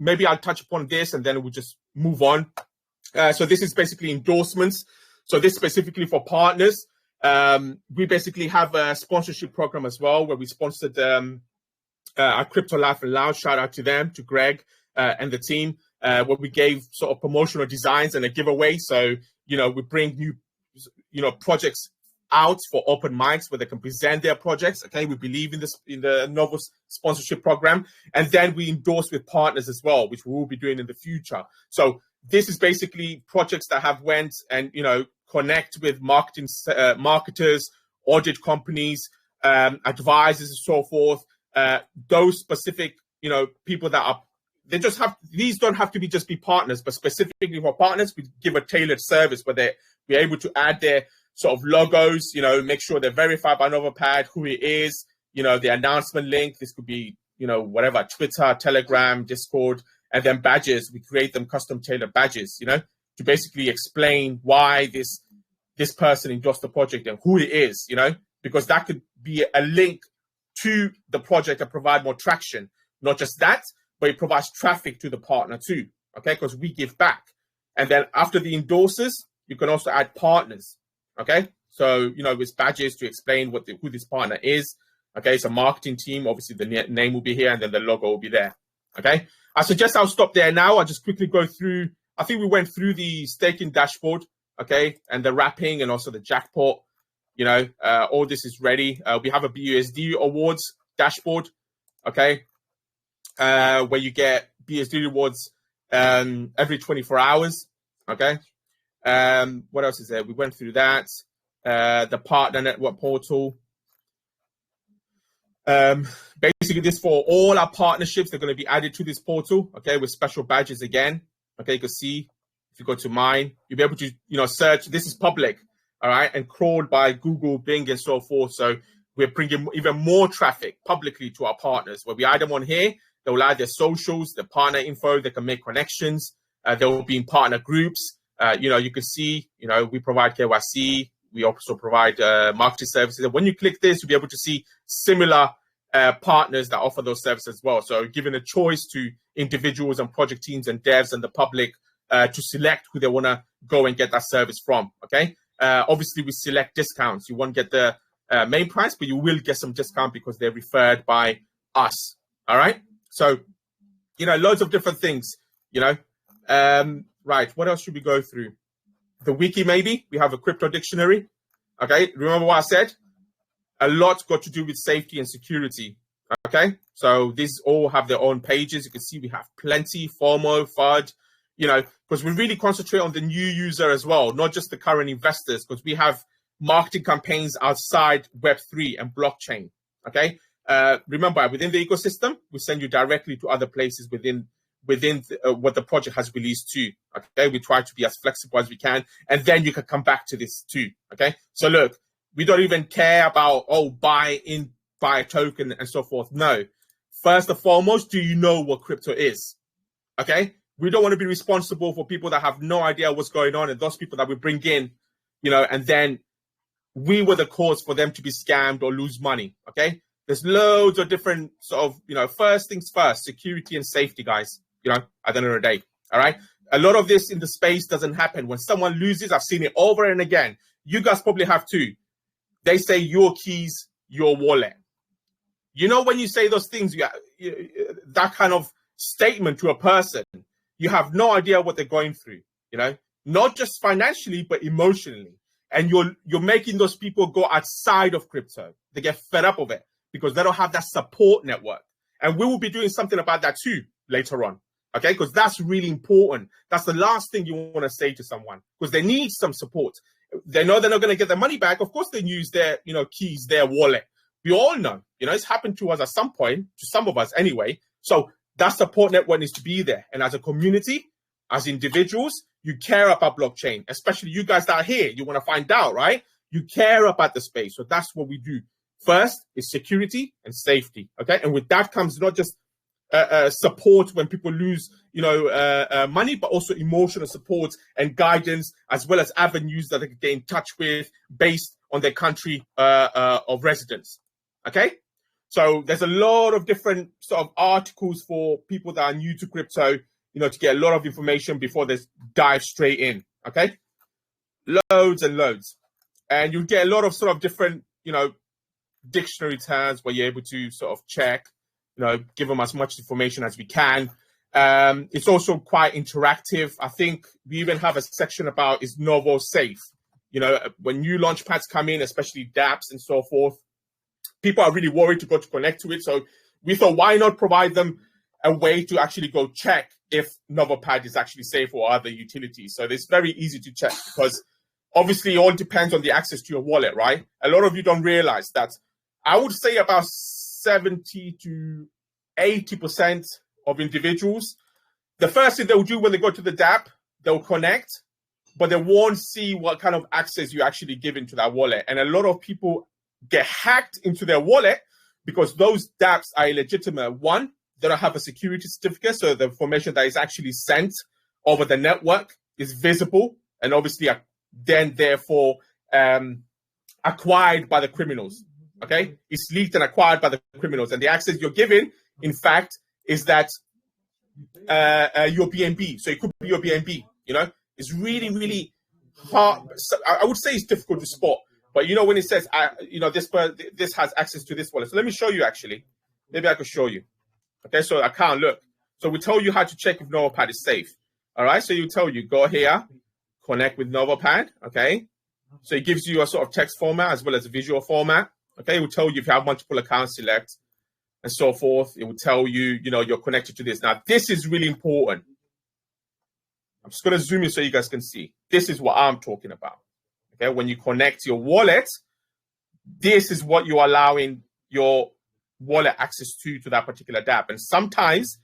Speaker 1: Maybe I'll touch upon this and then we'll just move on. So this is basically endorsements. So this specifically for partners. We basically have a sponsorship program as well, where we sponsored our Crypto Life and Lounge. Shout out to them, to Greg and the team, where we gave sort of promotional designs and a giveaway. So, we bring new, projects out for open mics where they can present their projects. Okay, we believe in this, in the Novoos sponsorship program, and then we endorse with partners as well, which we will be doing in the future. So this is basically projects that have went and connect with marketers, audit companies, advisors, and so forth. Those specific people that are, these don't have to just be partners, but specifically for partners, we give a tailored service where we're able to add their sort of logos, make sure they're verified by Novopad, who it is, the announcement link. This could be, whatever, Twitter, Telegram, Discord, and then badges. We create them custom tailored badges, to basically explain why this person endorsed the project and who it is, because that could be a link to the project and provide more traction. Not just that, but it provides traffic to the partner too, okay? Because we give back. And then after the endorsers, you can also add partners, okay? So, with badges to explain who this partner is, okay? It's a marketing team. Obviously, the name will be here and then the logo will be there, okay? I suggest I'll stop there now. I'll just quickly go through, I think we went through the staking dashboard, okay? And the wrapping and also the jackpot, all this is ready. We have a BUSD awards dashboard, okay? Where you get BSD rewards every 24 hours, okay? What else is there? We went through that. The partner network portal. Basically, this for all our partnerships, they're going to be added to this portal, okay, with special badges again. Okay, you can see if you go to mine, you'll be able to, search. This is public, all right, and crawled by Google, Bing, and so forth. So we're bringing even more traffic publicly to our partners. Where we add them on here, they will add their socials, their partner info. They can make connections. They will be in partner groups. You can see, we provide KYC. We also provide marketing services. And when you click this, you'll be able to see similar partners that offer those services as well. So giving a choice to individuals and project teams and devs and the public to select who they want to go and get that service from, okay? Obviously, we select discounts. You won't get the main price, but you will get some discount because they're referred by us, all right? So, loads of different things, Right, what else should we go through? The wiki, maybe. We have a crypto dictionary, okay? Remember what I said? A lot got to do with safety and security, okay? So these all have their own pages. You can see we have plenty, FOMO, FUD, because we really concentrate on the new user as well, not just the current investors, because we have marketing campaigns outside Web3 and blockchain, okay? Remember, within the ecosystem, we send you directly to other places within what the project has released to, okay? We try to be as flexible as we can, and then you can come back to this too, okay? So look, we don't even care about, buy a token and so forth. No. First and foremost, do you know what crypto is, okay? We don't want to be responsible for people that have no idea what's going on, and those people that we bring in, and then we were the cause for them to be scammed or lose money, okay? There's loads of different sort of, first things first, security and safety, guys, at the end of the day, all right? A lot of this in the space doesn't happen. When someone loses, I've seen it over and again. You guys probably have too. They say your keys, your wallet. When you say those things, that kind of statement to a person, you have no idea what they're going through, not just financially, but emotionally. And you're making those people go outside of crypto. They get fed up of it because they don't have that support network. And we will be doing something about that too later on, okay? Because that's really important. That's the last thing you want to say to someone, because they need some support. They know they're not going to get their money back. Of course, they use their, keys, their wallet. We all know, it's happened to us at some point, to some of us anyway. So that support network needs to be there. And as a community, as individuals, you care about blockchain, especially you guys that are here. You want to find out, right? You care about the space. So that's what we do. First is security and safety, okay? And with that comes not just support when people lose, money, but also emotional support and guidance, as well as avenues that they can get in touch with based on their country of residence, okay? So there's a lot of different sort of articles for people that are new to crypto, to get a lot of information before they dive straight in, okay? loads and loads. And you get a lot of sort of different, dictionary terms where you're able to sort of check, give them as much information as we can. It's also quite interactive. I think we even have a section about is Novoos safe. When new launch pads come in, especially dApps and so forth, people are really worried to go to connect to it. So we thought, why not provide them a way to actually go check if Novopad is actually safe or other utilities. So it's very easy to check because obviously it all depends on the access to your wallet, right? A lot of you don't realize that. I would say about 70 to 80% of individuals, the first thing they'll do when they go to the dApp, they'll connect, but they won't see what kind of access you actually give into that wallet. And a lot of people get hacked into their wallet because those dApps are illegitimate. One, they don't have a security certificate, so the information that is actually sent over the network is visible and obviously then therefore acquired by the criminals. Okay, it's leaked and acquired by the criminals, and the access you're given, in fact, is that your BNB. So it could be your BNB. It's really, really hard. I would say it's difficult to spot, but when it says, this has access to this wallet. So let me show you. Actually, maybe I could show you. Okay, so account, look. So we tell you how to check if Novopad is safe. All right, so you tell you, go here, connect with Novopad. Okay, so it gives you a sort of text format as well as a visual format. Okay, it will tell you if you have multiple accounts, select, and so forth. It will tell you, you're connected to this. Now, this is really important. I'm just going to zoom in so you guys can see. This is what I'm talking about. Okay, when you connect your wallet, this is what you're allowing your wallet access to that particular dApp. And sometimes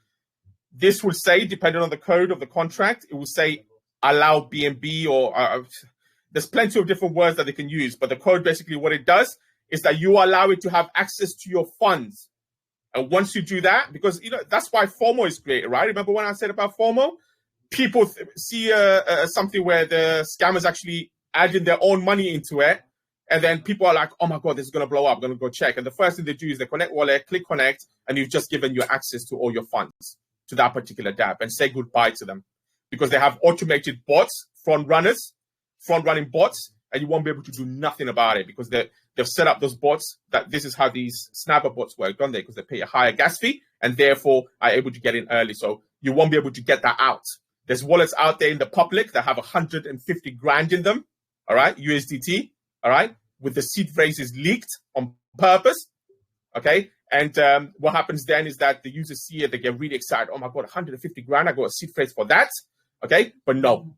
Speaker 1: this will say, depending on the code of the contract, it will say allow BNB or there's plenty of different words that they can use. But the code, basically what it does is that you allow it to have access to your funds. And once you do that, because that's why FOMO is created, right? Remember when I said about FOMO? People see something where the scammers actually adding their own money into it. And then people are like, oh my God, this is going to blow up. I'm going to go check. And the first thing they do is they connect wallet, click connect, and you've just given you access to all your funds to that particular dApp and say goodbye to them because they have automated bots, front-running bots, and you won't be able to do nothing about it because they've set up those bots that this is how these snapper bots work, don't they? Because they pay a higher gas fee and therefore are able to get in early. So you won't be able to get that out. There's wallets out there in the public that have 150 grand in them, all right, USDT, all right, with the seed phrases leaked on purpose, okay? And what happens then is that the users see it, they get really excited. Oh my God, 150 grand, I got a seed phrase for that, okay? But no,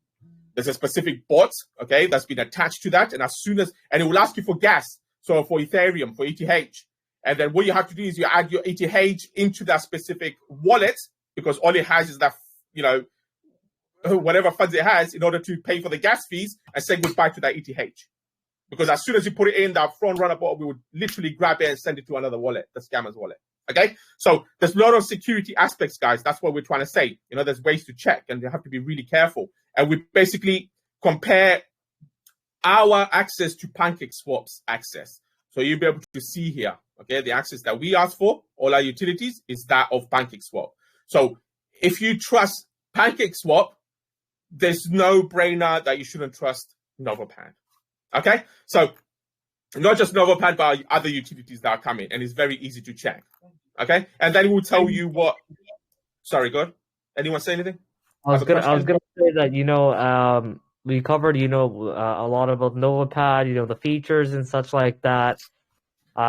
Speaker 1: there's a specific bot, okay, that's been attached to that. And and it will ask you for gas. So for Ethereum, for ETH. And then what you have to do is you add your ETH into that specific wallet because all it has is that, whatever funds it has in order to pay for the gas fees and say goodbye to that ETH. Because as soon as you put it in, that front runner bot, we would literally grab it and send it to another wallet, the scammer's wallet. Okay? So there's a lot of security aspects, guys. That's what we're trying to say. There's ways to check and you have to be really careful. And we basically compare our access to PancakeSwap's access. So you'll be able to see here, okay, the access that we ask for, all our utilities, is that of PancakeSwap. So if you trust PancakeSwap, there's no brainer that you shouldn't trust Novopad. Okay, so not just Novopad, but other utilities that are coming, and it's very easy to check. Okay, and then we'll tell you what. Sorry, go ahead. Anyone say anything?
Speaker 2: I was gonna say that we covered a lot about Novopad, the features and such like that.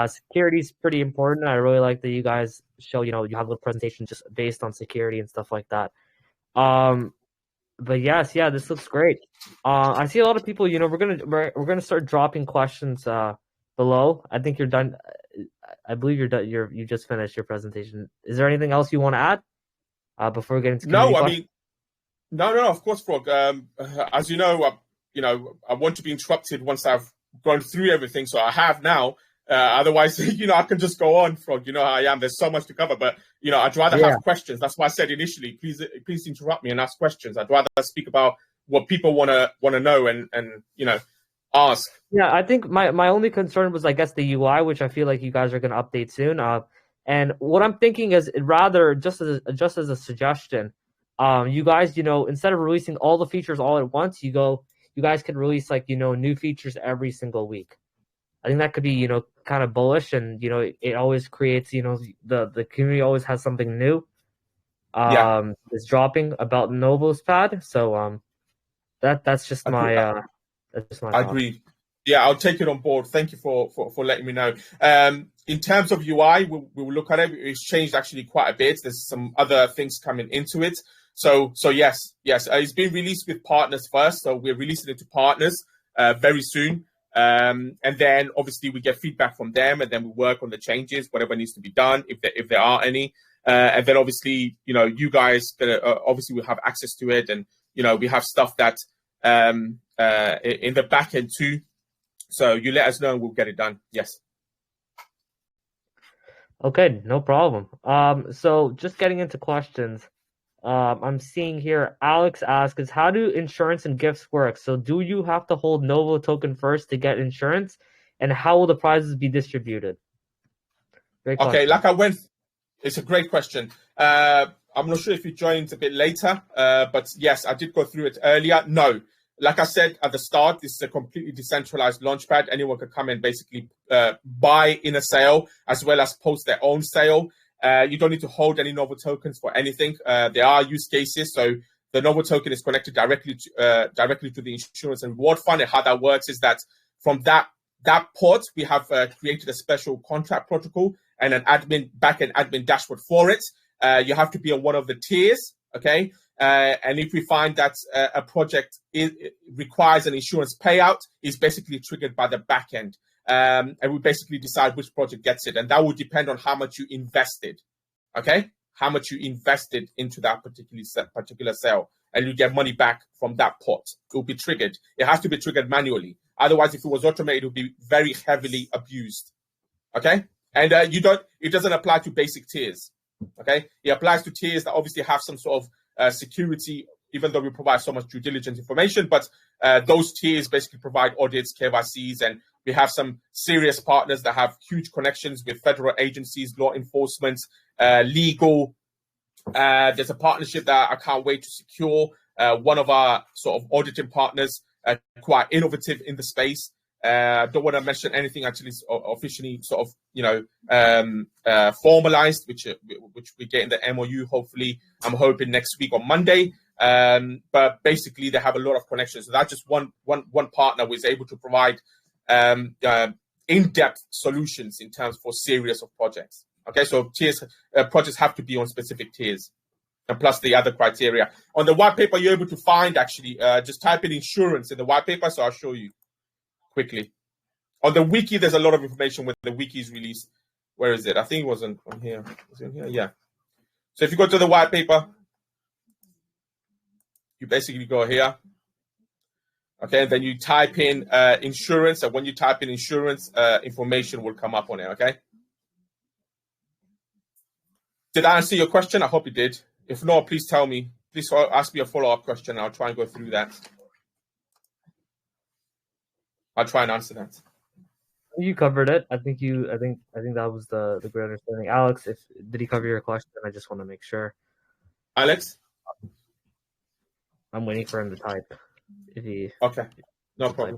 Speaker 2: Security is pretty important. I really like that you guys show you have a presentation just based on security and stuff like that. But yes, this looks great. I see a lot of people. We're gonna start dropping questions below. I think you're done. I believe you're done. You just finished your presentation. Is there anything else you want to add before we get into
Speaker 1: No, I mean, no. Of course, Frog. As you know, I want to be interrupted once I've gone through everything. So I have now. Otherwise, I can just go on, Frog. You know how I am. There's so much to cover, but I'd rather have questions. That's why I said initially, please interrupt me and ask questions. I'd rather speak about what people want to know and ask.
Speaker 2: Yeah, I think my only concern was, I guess, the UI, which I feel like you guys are going to update soon. And what I'm thinking is, rather just as a suggestion, you guys, instead of releasing all the features all at once, you you guys could release like, new features every single week. I think that could be, kind of bullish, and it always creates, the community always has something new
Speaker 1: Yeah,
Speaker 2: is dropping about Novo's pad. So that's just
Speaker 1: agree.
Speaker 2: my
Speaker 1: I
Speaker 2: thought.
Speaker 1: agree. Yeah, I'll take it on board. Thank you for letting me know. In terms of UI, we'll look at it. It's changed actually quite a bit. There's some other things coming into it. So yes. It's been released with partners first. So we're releasing it to partners very soon. And then obviously we get feedback from them, and then we work on the changes, whatever needs to be done, if there are any. And then obviously, you guys obviously will have access to it, and we have stuff that in the back end too. So you let us know and we'll get it done. Yes.
Speaker 2: Okay, no problem. So just getting into questions. I'm seeing here Alex asks is how do insurance and gifts work? So do you have to hold Novo token first to get insurance? And how will the prizes be distributed? Great question.
Speaker 1: Okay, it's a great question. I'm not sure if you joined a bit later, but yes, I did go through it earlier. No, like I said at the start, this is a completely decentralized launchpad. Anyone can come and basically buy in a sale as well as post their own sale. You don't need to hold any Novo tokens for anything. There are use cases. So the Novo token is connected directly to the insurance and reward fund. And how that works is that from that port, we have created a special contract protocol and an backend admin dashboard for it. You have to be on one of the tiers, okay? And if we find that a project requires an insurance payout, it's basically triggered by the backend. And we basically decide which project gets it. And that will depend on how much you invested, okay? How much you invested into that particular sale. And you get money back from that pot. It will be triggered. It has to be triggered manually. Otherwise, if it was automated, it would be very heavily abused, okay? And it doesn't apply to basic tiers, okay? It applies to tiers that obviously have some sort of security, even though we provide so much due diligence information, but those tiers basically provide audits, KYCs, and we have some serious partners that have huge connections with federal agencies, law enforcement, legal. There's a partnership that I can't wait to secure. One of our sort of auditing partners, quite innovative in the space. Don't want to mention anything actually officially sort of, formalized, which we get in the MOU. Hopefully, I'm hoping next week on Monday. But basically, they have a lot of connections. So that's just one partner was able to provide in-depth solutions in terms for series of projects. Okay, so tiers projects have to be on specific tiers, and plus the other criteria. On the white paper, you're able to find actually just type in insurance in the white paper. So I'll show you quickly. On the wiki, there's a lot of information when the wiki is released. Where is it? I think it was on here. Was it on here? Yeah. So if you go to the white paper, you basically go here. Okay, and then you type in insurance, and when you type in insurance, information will come up on it, okay? Did I answer your question? I hope it did. If not, please tell me. Please ask me a follow-up question. I'll try and go through that. I'll try and answer that.
Speaker 2: You covered it. I think that was the great understanding. Alex, did he cover your question? I just want to make sure.
Speaker 1: Alex?
Speaker 2: I'm waiting for him to type.
Speaker 1: Okay, no problem.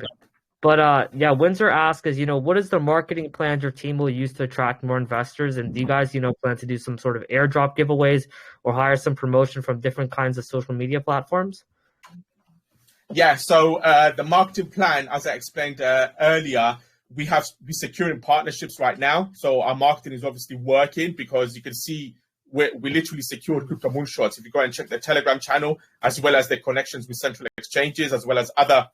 Speaker 2: But yeah, Windsor asks is, what is the marketing plans your team will use to attract more investors? And do you guys, plan to do some sort of airdrop giveaways or hire some promotion from different kinds of social media platforms?
Speaker 1: Yeah, so the marketing plan, as I explained earlier, we're securing partnerships right now. So our marketing is obviously working because you can see we literally secured Crypto Moonshots. If you go and check the Telegram channel, as well as their connections with central exchanges, as well as other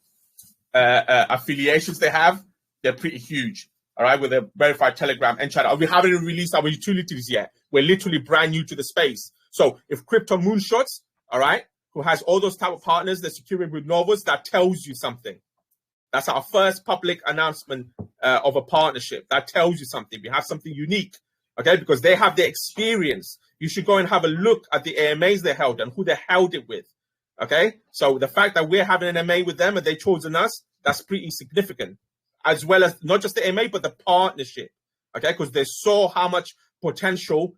Speaker 1: affiliations they have, they're pretty huge. All right, with a verified Telegram and channel. We haven't even released our utilities yet. We're literally brand new to the space. So if Crypto Moonshots, all right, who has all those type of partners they're securing with Novoos, that tells you something. That's our first public announcement of a partnership. That tells you something. We have something unique, okay, because they have the experience. You should go and have a look at the AMAs they held and who they held it with, okay? So the fact that we're having an AMA with them and they've chosen us, that's pretty significant, as well as not just the AMA, but the partnership, okay? Because they saw how much potential,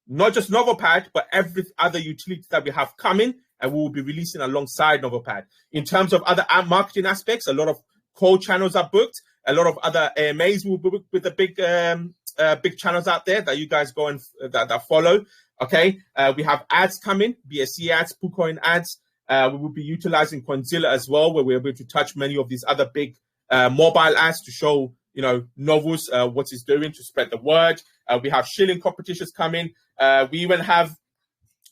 Speaker 1: not just Novopad, but every other utility that we have coming, and we will be releasing alongside Novopad. In terms of other marketing aspects, a lot of call channels are booked. A lot of other AMAs will be booked with the big channels out there that you guys go and that follow. Okay, we have ads coming, BSC ads, PooCoin ads. We will be utilizing Coinzilla as well, where we're able to touch many of these other big mobile ads to show, you know, Novoos what it's doing to spread the word. We have shilling competitions coming. We even have,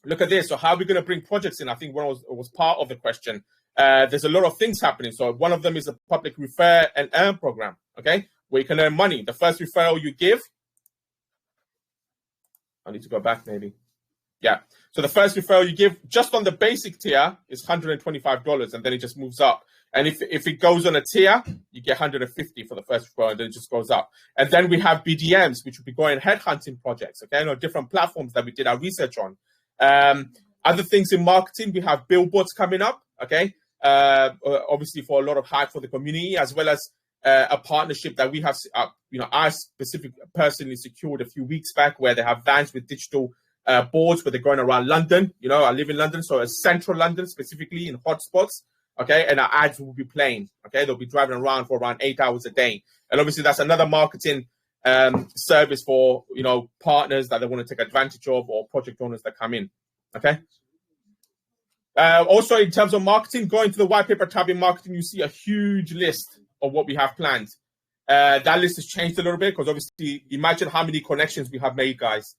Speaker 1: look at this. So how are we going to bring projects in? I think one was part of the question. There's a lot of things happening. So one of them is a public refer and earn program, okay, where you can earn money. The first referral you give, I need to go back maybe. Yeah. So the first referral you give just on the basic tier is $125, and then it just moves up. And if it goes on a tier, you get $150 for the first referral, and then it just goes up. And then we have BDMs, which will be going headhunting projects, okay, on different platforms that we did our research on. Other things in marketing, we have billboards coming up, okay, obviously for a lot of hype for the community, as well as a partnership that we have, you know, I specifically personally secured a few weeks back, where they have vans with digital boards where they're going around London. You know, I live in London, so central London specifically in hotspots. Okay, and our ads will be playing. Okay, they'll be driving around for around 8 hours a day, and obviously that's another marketing service for, you know, partners that they want to take advantage of, or project owners that come in. Okay. Also, in terms of marketing, going to the white paper tab in marketing, you see a huge list of what we have planned. That list has changed a little bit because obviously, imagine how many connections we have made, guys.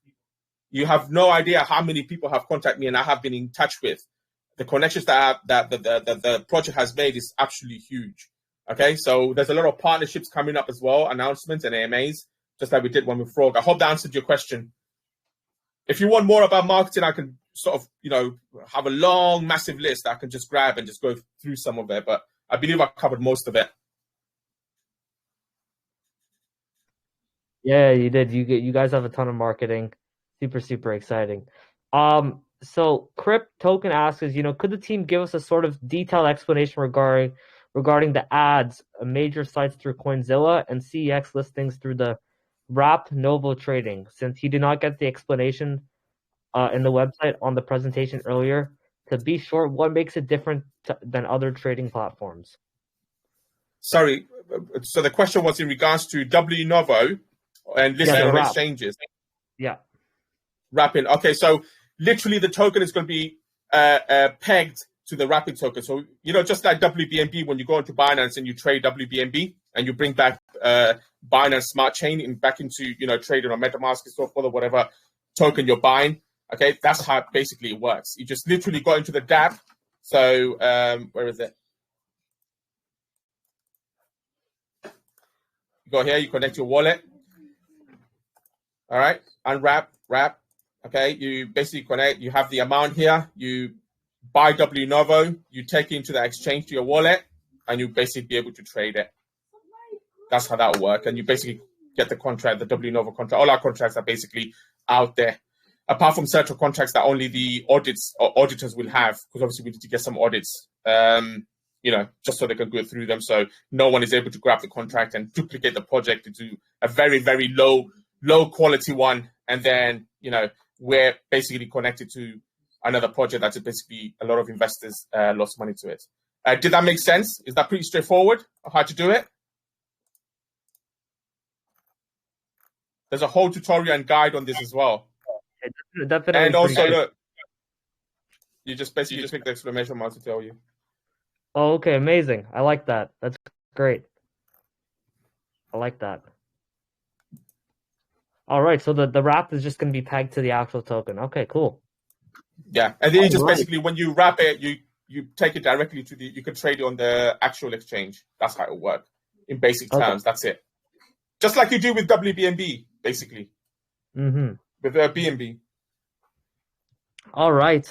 Speaker 1: You have no idea how many people have contacted me and I have been in touch with. The connections that the project has made is absolutely huge. Okay, so there's a lot of partnerships coming up as well, announcements and AMAs, just like we did one with Frog. I hope that answered your question. If you want more about marketing, I can sort of, you know, have a long, massive list that I can just grab and just go through some of it. But I believe I covered most of it.
Speaker 2: Yeah, you did. You guys have a ton of marketing. Super exciting. So Crypt Token asks, you know, could the team give us a sort of detailed explanation regarding the ads, major sites through Coinzilla and CEX listings through the wrapped Novo trading? Since he did not get the explanation in the website on the presentation earlier, to be short, what makes it different than other trading platforms?
Speaker 1: Sorry, so the question was in regards to Novo and listing on exchanges.
Speaker 2: Yeah.
Speaker 1: Wrapping. Okay, so literally the token is going to be pegged to the wrapping token. So, you know, just like WBNB, when you go into Binance and you trade WBNB and you bring back Binance Smart Chain back into, you know, trading on MetaMask and so forth, or whatever token you're buying. Okay, that's how basically it works. You just literally go into the dApp. So where is it? You go here, you connect your wallet. All right, unwrap, wrap. Okay, you basically connect, you have the amount here, you buy Novo, you take it into the exchange to your wallet, and you basically be able to trade it. That's how that will work. And you basically get the contract, the Novo contract. All our contracts are basically out there, apart from certain contracts that only the auditors will have, because obviously we need to get some audits, you know, just so they can go through them. So no one is able to grab the contract and duplicate the project into a very, very low quality one. And then, you know, we're basically connected to another project that's basically a lot of investors lost money to it. Did that make sense? Is that pretty straightforward of how to do it? There's a whole tutorial and guide on this as well.
Speaker 2: Definitely.
Speaker 1: And also, look, you just basically just click the exclamation mark to tell you.
Speaker 2: Oh, okay, amazing. I like that. That's great. I like that. All right, so the wrap is just going to be pegged to the actual token. Okay, cool.
Speaker 1: Yeah, and then you just basically, when you wrap it, you take it directly to you can trade it on the actual exchange. That's how it will work in basic terms. That's it. Just like you do with WBNB, basically.
Speaker 2: Mm-hmm.
Speaker 1: With BNB.
Speaker 2: All right.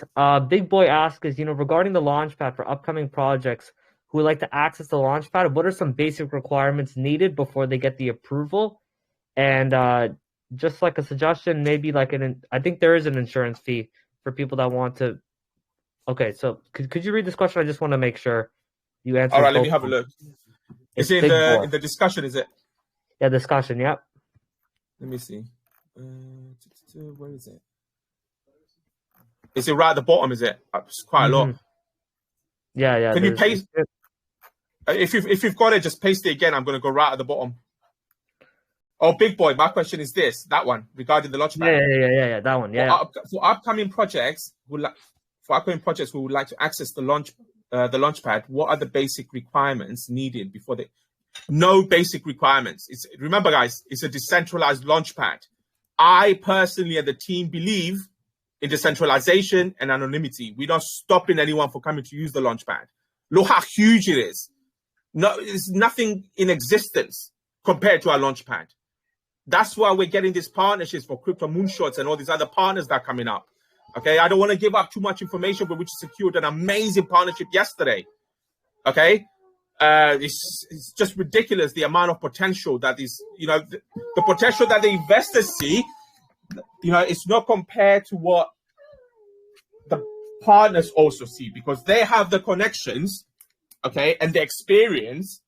Speaker 2: Big Boy asks, you know, regarding the launchpad for upcoming projects who would like to access the launchpad, what are some basic requirements needed before they get the approval? And just like a suggestion, maybe like I think there is an insurance fee for people that want to. Okay, so could you read this question? I just want to make sure you answer.
Speaker 1: All right, let me have a look. Is it in the discussion? Is it?
Speaker 2: Yeah, discussion. Yep.
Speaker 1: Let me see. Where is it? Is it right at the bottom? Is it? It's quite a lot.
Speaker 2: Yeah.
Speaker 1: Can you paste? If you've got it, just paste it again. I'm going to go right at the bottom. Oh, big boy. My question is that one regarding the launchpad.
Speaker 2: Yeah. That one. Yeah.
Speaker 1: For upcoming projects, who would like to access the launchpad, what are the basic requirements needed before they? No basic requirements. Remember, guys, it's a decentralized launchpad. I personally and the team believe in decentralization and anonymity. We're not stopping anyone from coming to use the launchpad. Look how huge it is. No, it's nothing in existence compared to our launchpad. That's why we're getting these partnerships for Crypto Moonshots and all these other partners that are coming up. Okay, I don't want to give up too much information, but we secured an amazing partnership yesterday. Okay, it's just ridiculous the amount of potential that is, the potential that the investors see. It's not compared to what the partners also see, because they have the connections, okay, and the experience,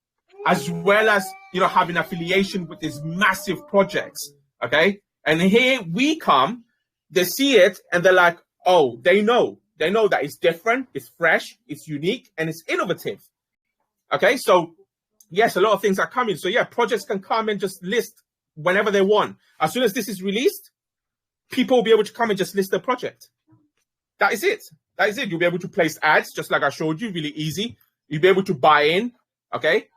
Speaker 1: as well as having affiliation with these massive projects, okay. And here we come, they see it, and they're like, oh, they know that it's different, it's fresh, it's unique, and it's innovative. Okay, so yes, a lot of things are coming. So yeah, projects can come and just list whenever they want. As soon as this is released, people will be able to come and just list their project. That is it. You'll be able to place ads, just like I showed you, really easy. You'll be able to buy in, okay?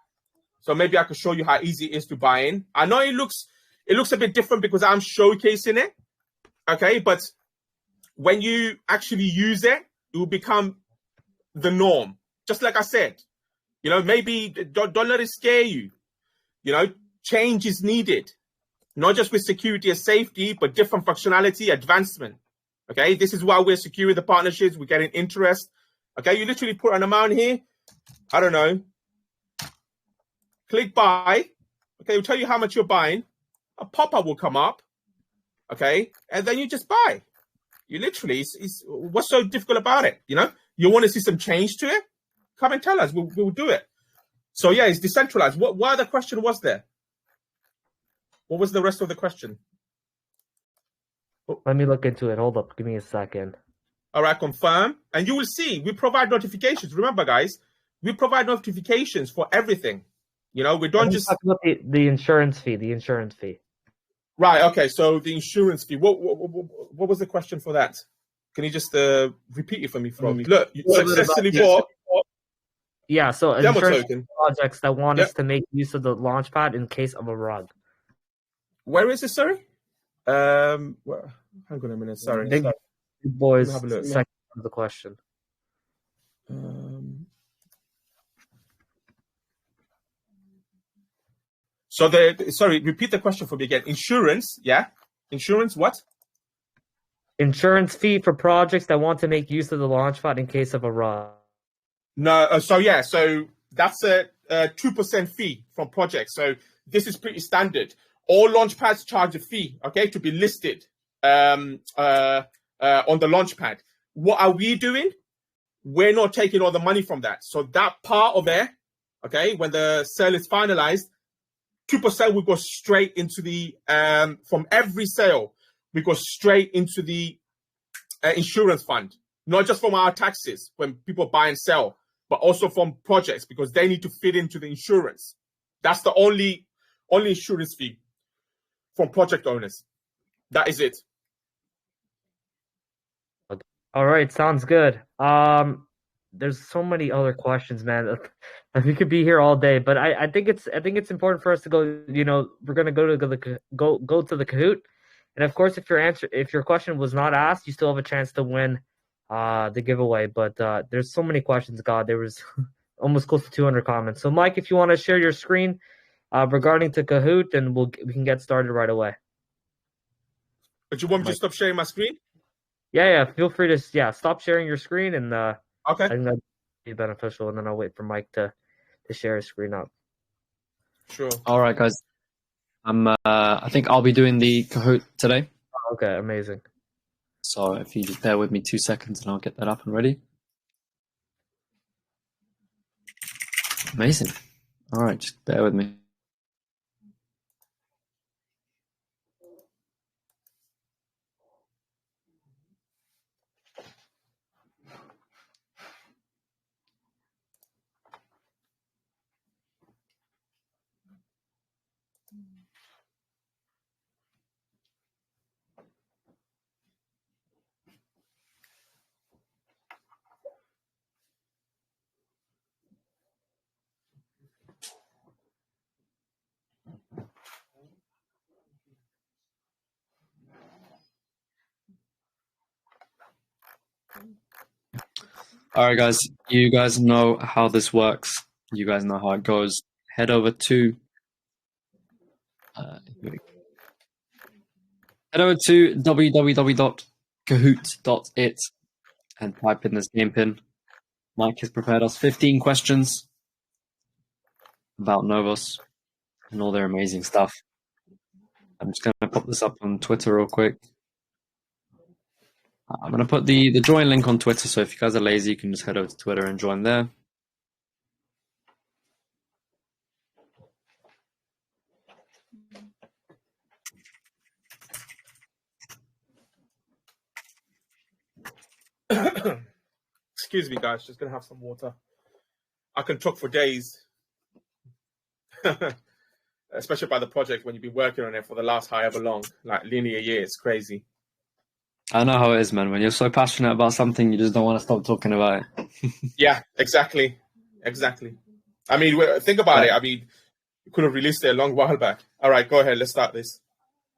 Speaker 1: So maybe I can show you how easy it is to buy in. I know it looks a bit different because I'm showcasing it, okay? But when you actually use it, it will become the norm. Just like I said, maybe don't let it scare you. Change is needed, not just with security and safety, but different functionality, advancement. Okay, this is why we're securing the partnerships. We're getting interest. Okay, you literally put an amount here. I don't know. Click buy. Okay, it'll tell you how much you're buying. A pop-up will come up. Okay, and then you just buy. You literally, what's so difficult about it? You want to see some change to it? Come and tell us. We'll do it. So yeah, it's decentralized. What other question was there? What was the rest of the question?
Speaker 2: Let me look into it. Hold up. Give me a second.
Speaker 1: All right, confirm. And you will see, we provide notifications. Remember, guys, we provide notifications for everything. We don't just...
Speaker 2: talk about the insurance fee,
Speaker 1: Right, okay, so the insurance fee. What was the question for that? Can you just repeat it for me? Look, you successfully bought...
Speaker 2: Yeah, so
Speaker 1: demo
Speaker 2: insurance
Speaker 1: token.
Speaker 2: Projects that want us to make use of the launchpad in case of a rug.
Speaker 1: Where is it, sorry? Hang on a minute, sorry.
Speaker 2: Big boys, second of the question.
Speaker 1: Sorry, repeat the question for me again. Insurance, yeah? Insurance what?
Speaker 2: Insurance fee for projects that want to make use of the launchpad in case of a rug.
Speaker 1: No, so that's a 2% fee from projects. So this is pretty standard. All launchpads charge a fee, okay, to be listed on the launchpad. What are we doing? We're not taking all the money from that. So that part of it, okay, when the sale is finalized, 2% will go straight into the, from every sale, we go straight into the insurance fund. Not just from our taxes when people buy and sell, but also from projects because they need to fit into the insurance. That's the only insurance fee from project owners. That is it.
Speaker 2: All right, sounds good. There's so many other questions, man. We could be here all day, but I think it's important for us to go. We're gonna go to the Kahoot, and of course, if your question was not asked, you still have a chance to win the giveaway. But there's so many questions. God, there was almost close to 200 comments. So, Mike, if you want to share your screen regarding to Kahoot, and we can get started right away.
Speaker 1: But you want me to stop sharing my screen?
Speaker 2: Yeah. Feel free to stop sharing your screen, and
Speaker 1: okay.
Speaker 2: I think that'd be beneficial. And then I'll wait for Mike to share his screen up.
Speaker 1: Sure.
Speaker 3: All right, guys. I think I'll be doing the Kahoot today.
Speaker 2: Okay, amazing.
Speaker 3: So if you just bear with me 2 seconds, and I'll get that up and ready. Amazing. All right, just bear with me. All right, guys. You guys know how this works. You guys know how it goes. Head over to www.kahoot.it and type in this game pin. Mike has prepared us 15 questions about Novoos and all their amazing stuff. I'm just going to pop this up on Twitter real quick. I'm going to put the join link on Twitter, so if you guys are lazy, you can just head over to Twitter and join there.
Speaker 1: Excuse me, guys. Just gonna have some water. I can talk for days, especially about the project when you've been working on it for the last however long, like linear year. It's crazy.
Speaker 3: I know how it is, man. When you're so passionate about something, you just don't want to stop talking about it.
Speaker 1: Yeah, exactly. I mean, think about it. I mean, you could have released it a long while back. All right, go ahead. Let's start this.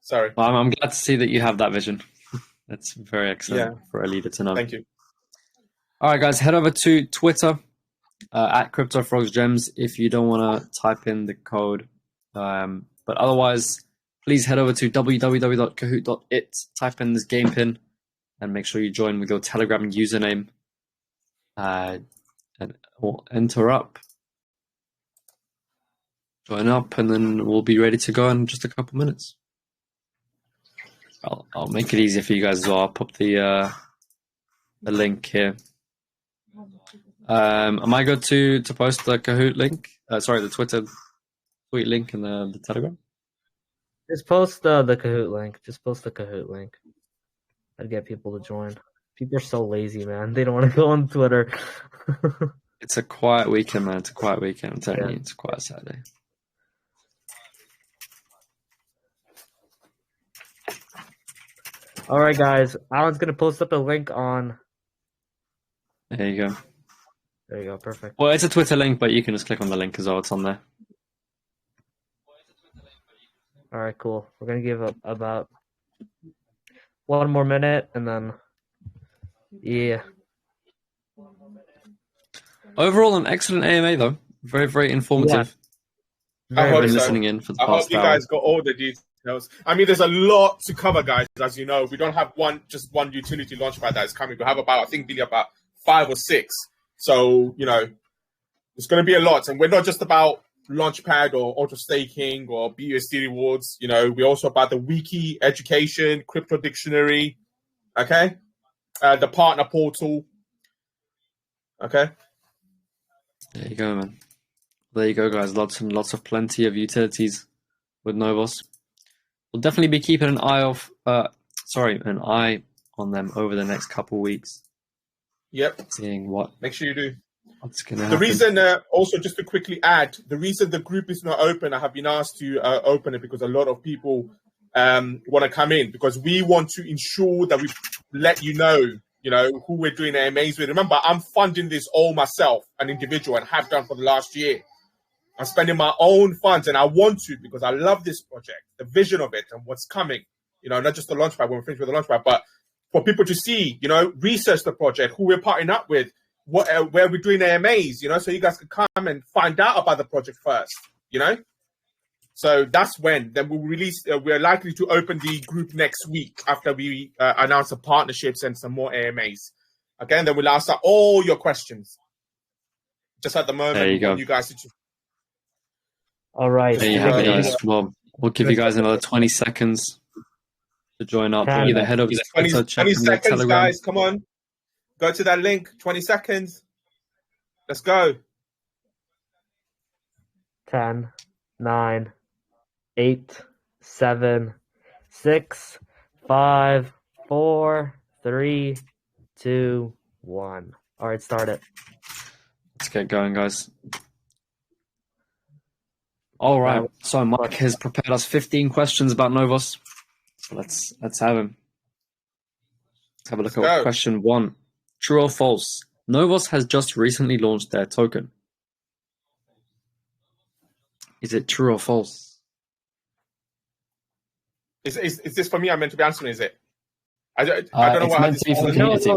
Speaker 1: Sorry.
Speaker 3: Well, I'm glad to see that you have that vision. That's very excellent for a leader to know.
Speaker 1: Thank you.
Speaker 3: All right, guys, head over to Twitter at CryptoFrog's Gems if you don't want to type in the code. But otherwise, please head over to www.kahoot.it, type in this game pin, and make sure you join with your Telegram username and we'll enter up. Join up, and then we'll be ready to go in just a couple minutes. I'll make it easier for you guys as well. I'll pop the link here. Am I good to post the Kahoot link? The Twitter tweet link in the Telegram?
Speaker 2: Just post the Kahoot link. Just post the Kahoot link. I'd get people to join. People are so lazy, man. They don't want to go on Twitter.
Speaker 3: It's a quiet weekend, man. It's a quiet weekend. I'm telling you, it's a quiet Saturday.
Speaker 2: All right, guys. Alan's going to post up a link on...
Speaker 3: There you go.
Speaker 2: There you go. Perfect.
Speaker 3: Well, it's a Twitter link, but you can just click on the link as well. It's on there.
Speaker 2: All right, cool. We're going to give about 1 more minute, and then... Yeah.
Speaker 3: Overall, an excellent AMA, though. Very, very informative.
Speaker 1: I hope
Speaker 3: been
Speaker 1: so.
Speaker 3: listening in for the
Speaker 1: I hope
Speaker 3: past
Speaker 1: you
Speaker 3: hour.
Speaker 1: guys got all the details. I mean, there's a lot to cover, guys. As you know, we don't have just one utility launchpad that is coming. We have about 5 or 6. So, it's going to be a lot. And we're not just about launchpad or auto staking or BUSD rewards. We're also about the wiki, education, crypto dictionary. Okay. The partner portal. Okay.
Speaker 3: There you go, man. There you go, guys. Lots and lots of plenty of utilities with Novoos. We'll definitely be keeping an eye on them over the next couple weeks.
Speaker 1: Yep.
Speaker 3: Seeing what.
Speaker 1: Make sure you do.
Speaker 3: What's going to happen.
Speaker 1: The reason, also just to quickly add, the reason the group is not open, I have been asked to open it because a lot of people want to come in, because we want to ensure that we let you know, who we're doing AMAs with. Remember, I'm funding this all myself, an individual, and have done for the last year. I'm spending my own funds, and I want to, because I love this project, the vision of it and what's coming, not just the launchpad when we're finished with the launchpad, but for people to see, research the project, who we're partnering up with, where we're doing AMAs, so you guys can come and find out about the project first, So that's when. Then we'll release, we're likely to open the group next week after we announce the partnerships and some more AMAs. Okay, and then we'll answer all your questions. Just at the moment,
Speaker 3: there you go.
Speaker 1: You guys to...
Speaker 2: All right.
Speaker 3: There you have it, guys. Well, we'll give you guys another 20 seconds to join up. Either head over to Twitter,
Speaker 1: 20 seconds,
Speaker 3: Telegram.
Speaker 1: guys. Come on. Go to that link. 20 seconds. Let's go.
Speaker 2: 10, 9, 8, 7, 6, 5, 4, 3, 2, 1. All right, start it.
Speaker 3: Let's get going, guys. All right. So Mike has prepared us 15 questions about Novoos. So let's have him. Let's have a look at question 1. True or false? Novoos has just recently launched their token. Is it true or false?
Speaker 1: Is this for me? I'm meant to be answering, is it? I don't know
Speaker 3: It's
Speaker 1: what
Speaker 3: meant to be for the community.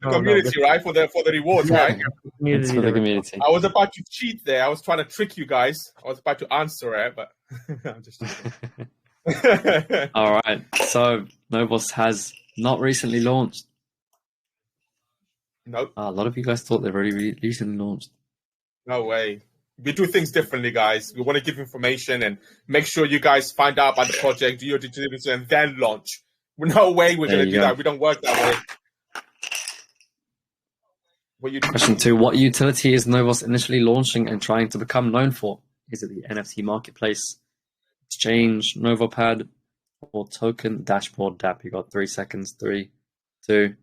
Speaker 1: the community, right? For the rewards, right?
Speaker 3: It's for the community.
Speaker 1: I was about to cheat there. I was trying to trick you guys. I was about to answer it, but I'm just cheating.
Speaker 3: All right. So Novoos has not recently launched.
Speaker 1: Nope.
Speaker 3: A lot of you guys thought they've already recently launched.
Speaker 1: No way. We do things differently, guys. We want to give information and make sure you guys find out about the project, do your due diligence, and then launch. No way we're going to do that. We don't work that way.
Speaker 3: Question 2. What utility is Novoos initially launching and trying to become known for? Is it the NFT marketplace, exchange, Novopad, or token dashboard DApp? You got 3 seconds. 3, 2,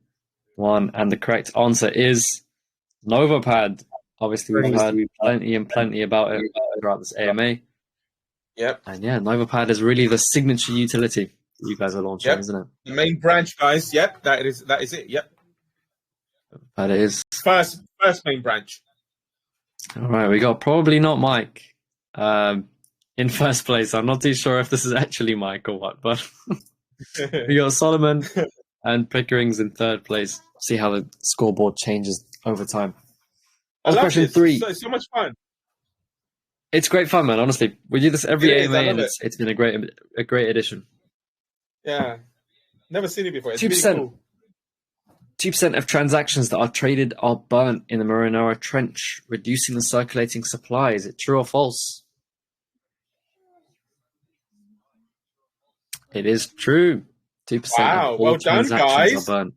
Speaker 3: 1. And the correct answer is Novopad. Obviously, we've heard plenty about it throughout this AMA.
Speaker 1: Yep.
Speaker 3: And yeah, Novopad is really the signature utility that you guys are launching, isn't it?
Speaker 1: The main branch, guys. Yep, that is it. Yep.
Speaker 3: That it is.
Speaker 1: First main branch.
Speaker 3: All right, we got probably not Mike in first place. I'm not too sure if this is actually Mike or what, but we got Solomon and Pickering's in third place. See how the scoreboard changes over time. Question 3.
Speaker 1: So much fun.
Speaker 3: It's great fun, man. Honestly, we do this every AMA, and it's been a great addition.
Speaker 1: Yeah, never seen it before. It's 2%. Really cool.
Speaker 3: 2% of transactions that are traded are burnt in the Marinara Trench, reducing the circulating supply. Is it true or false? It is true. 2% of all transactions are burnt.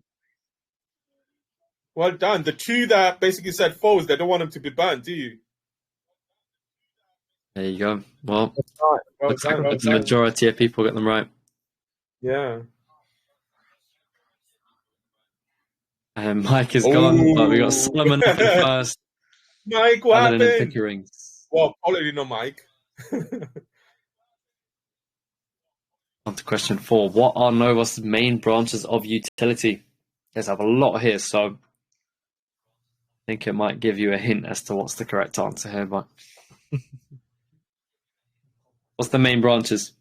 Speaker 1: Well done. The 2 that basically said false, they don't want them to be burnt, do you?
Speaker 3: There you go. Well looks like the majority of people get them right.
Speaker 1: Yeah.
Speaker 3: And Mike is gone, but we got Solomon up in first.
Speaker 1: Mike, what happened?
Speaker 3: Pickering.
Speaker 1: Well, probably not Mike.
Speaker 3: On to question 4. What are Novoos' main branches of utility? There's a lot here, so I think it might give you a hint as to what's the correct answer here, but what's the main branches?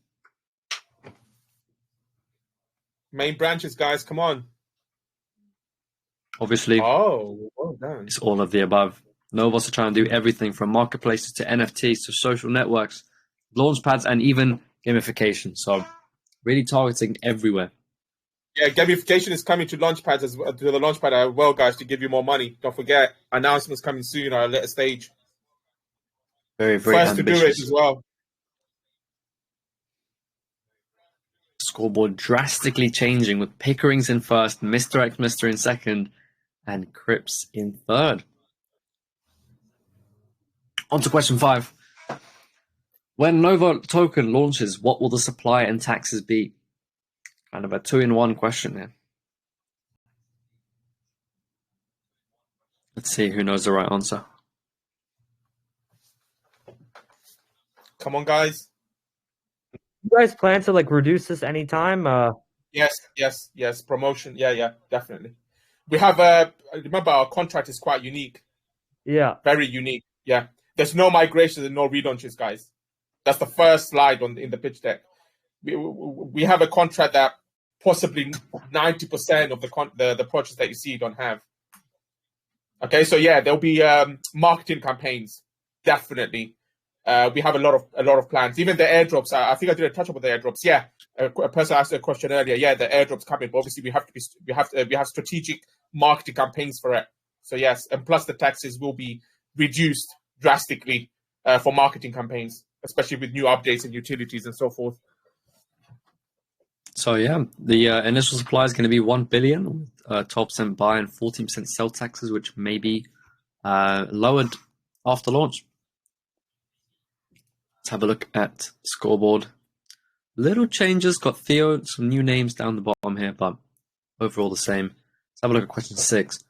Speaker 1: Main branches, guys, come on.
Speaker 3: Obviously,
Speaker 1: well done.
Speaker 3: It's all of the above. Novoos are trying to do everything from marketplaces to NFTs to social networks, launchpads, and even gamification. So really targeting everywhere.
Speaker 1: Yeah, gamification is coming to Launchpad to the Launchpad as well, guys, to give you more money. Don't forget, announcements coming soon at a later stage.
Speaker 3: Very
Speaker 1: First
Speaker 3: ambitious.
Speaker 1: to do it as well.
Speaker 3: Scoreboard drastically changing with Pickering's in first, Mr. X Mister in second, and Crips in third. On to question 5. When Nova token launches, what will the supply and taxes be? Kind of a 2-in-1 question here. Let's see who knows the right answer.
Speaker 1: Come on, guys.
Speaker 2: You guys plan to reduce this anytime?
Speaker 1: Yes. Promotion. Yeah, definitely. We have remember our contract is quite unique.
Speaker 2: Yeah.
Speaker 1: Very unique. Yeah. There's no migrations and no relaunches, guys. That's the first slide in the pitch deck. We have a contract that possibly 90% of the projects that you see don't have. Okay, so yeah, there'll be marketing campaigns, definitely. We have a lot of plans. Even the airdrops. I think I did a touch up with the airdrops. Yeah, a person asked a question earlier. Yeah, the airdrops coming, but obviously we have strategic marketing campaigns for it. So yes, and plus the taxes will be reduced drastically for marketing campaigns, especially with new updates and utilities and so forth.
Speaker 3: So yeah, the initial supply is going to be 1 billion, 12% buy and 14% sell taxes, which may be lowered after launch. Let's have a look at scoreboard. Little changes, got Theo, some new names down the bottom here, but overall the same. Let's have a look at question 6.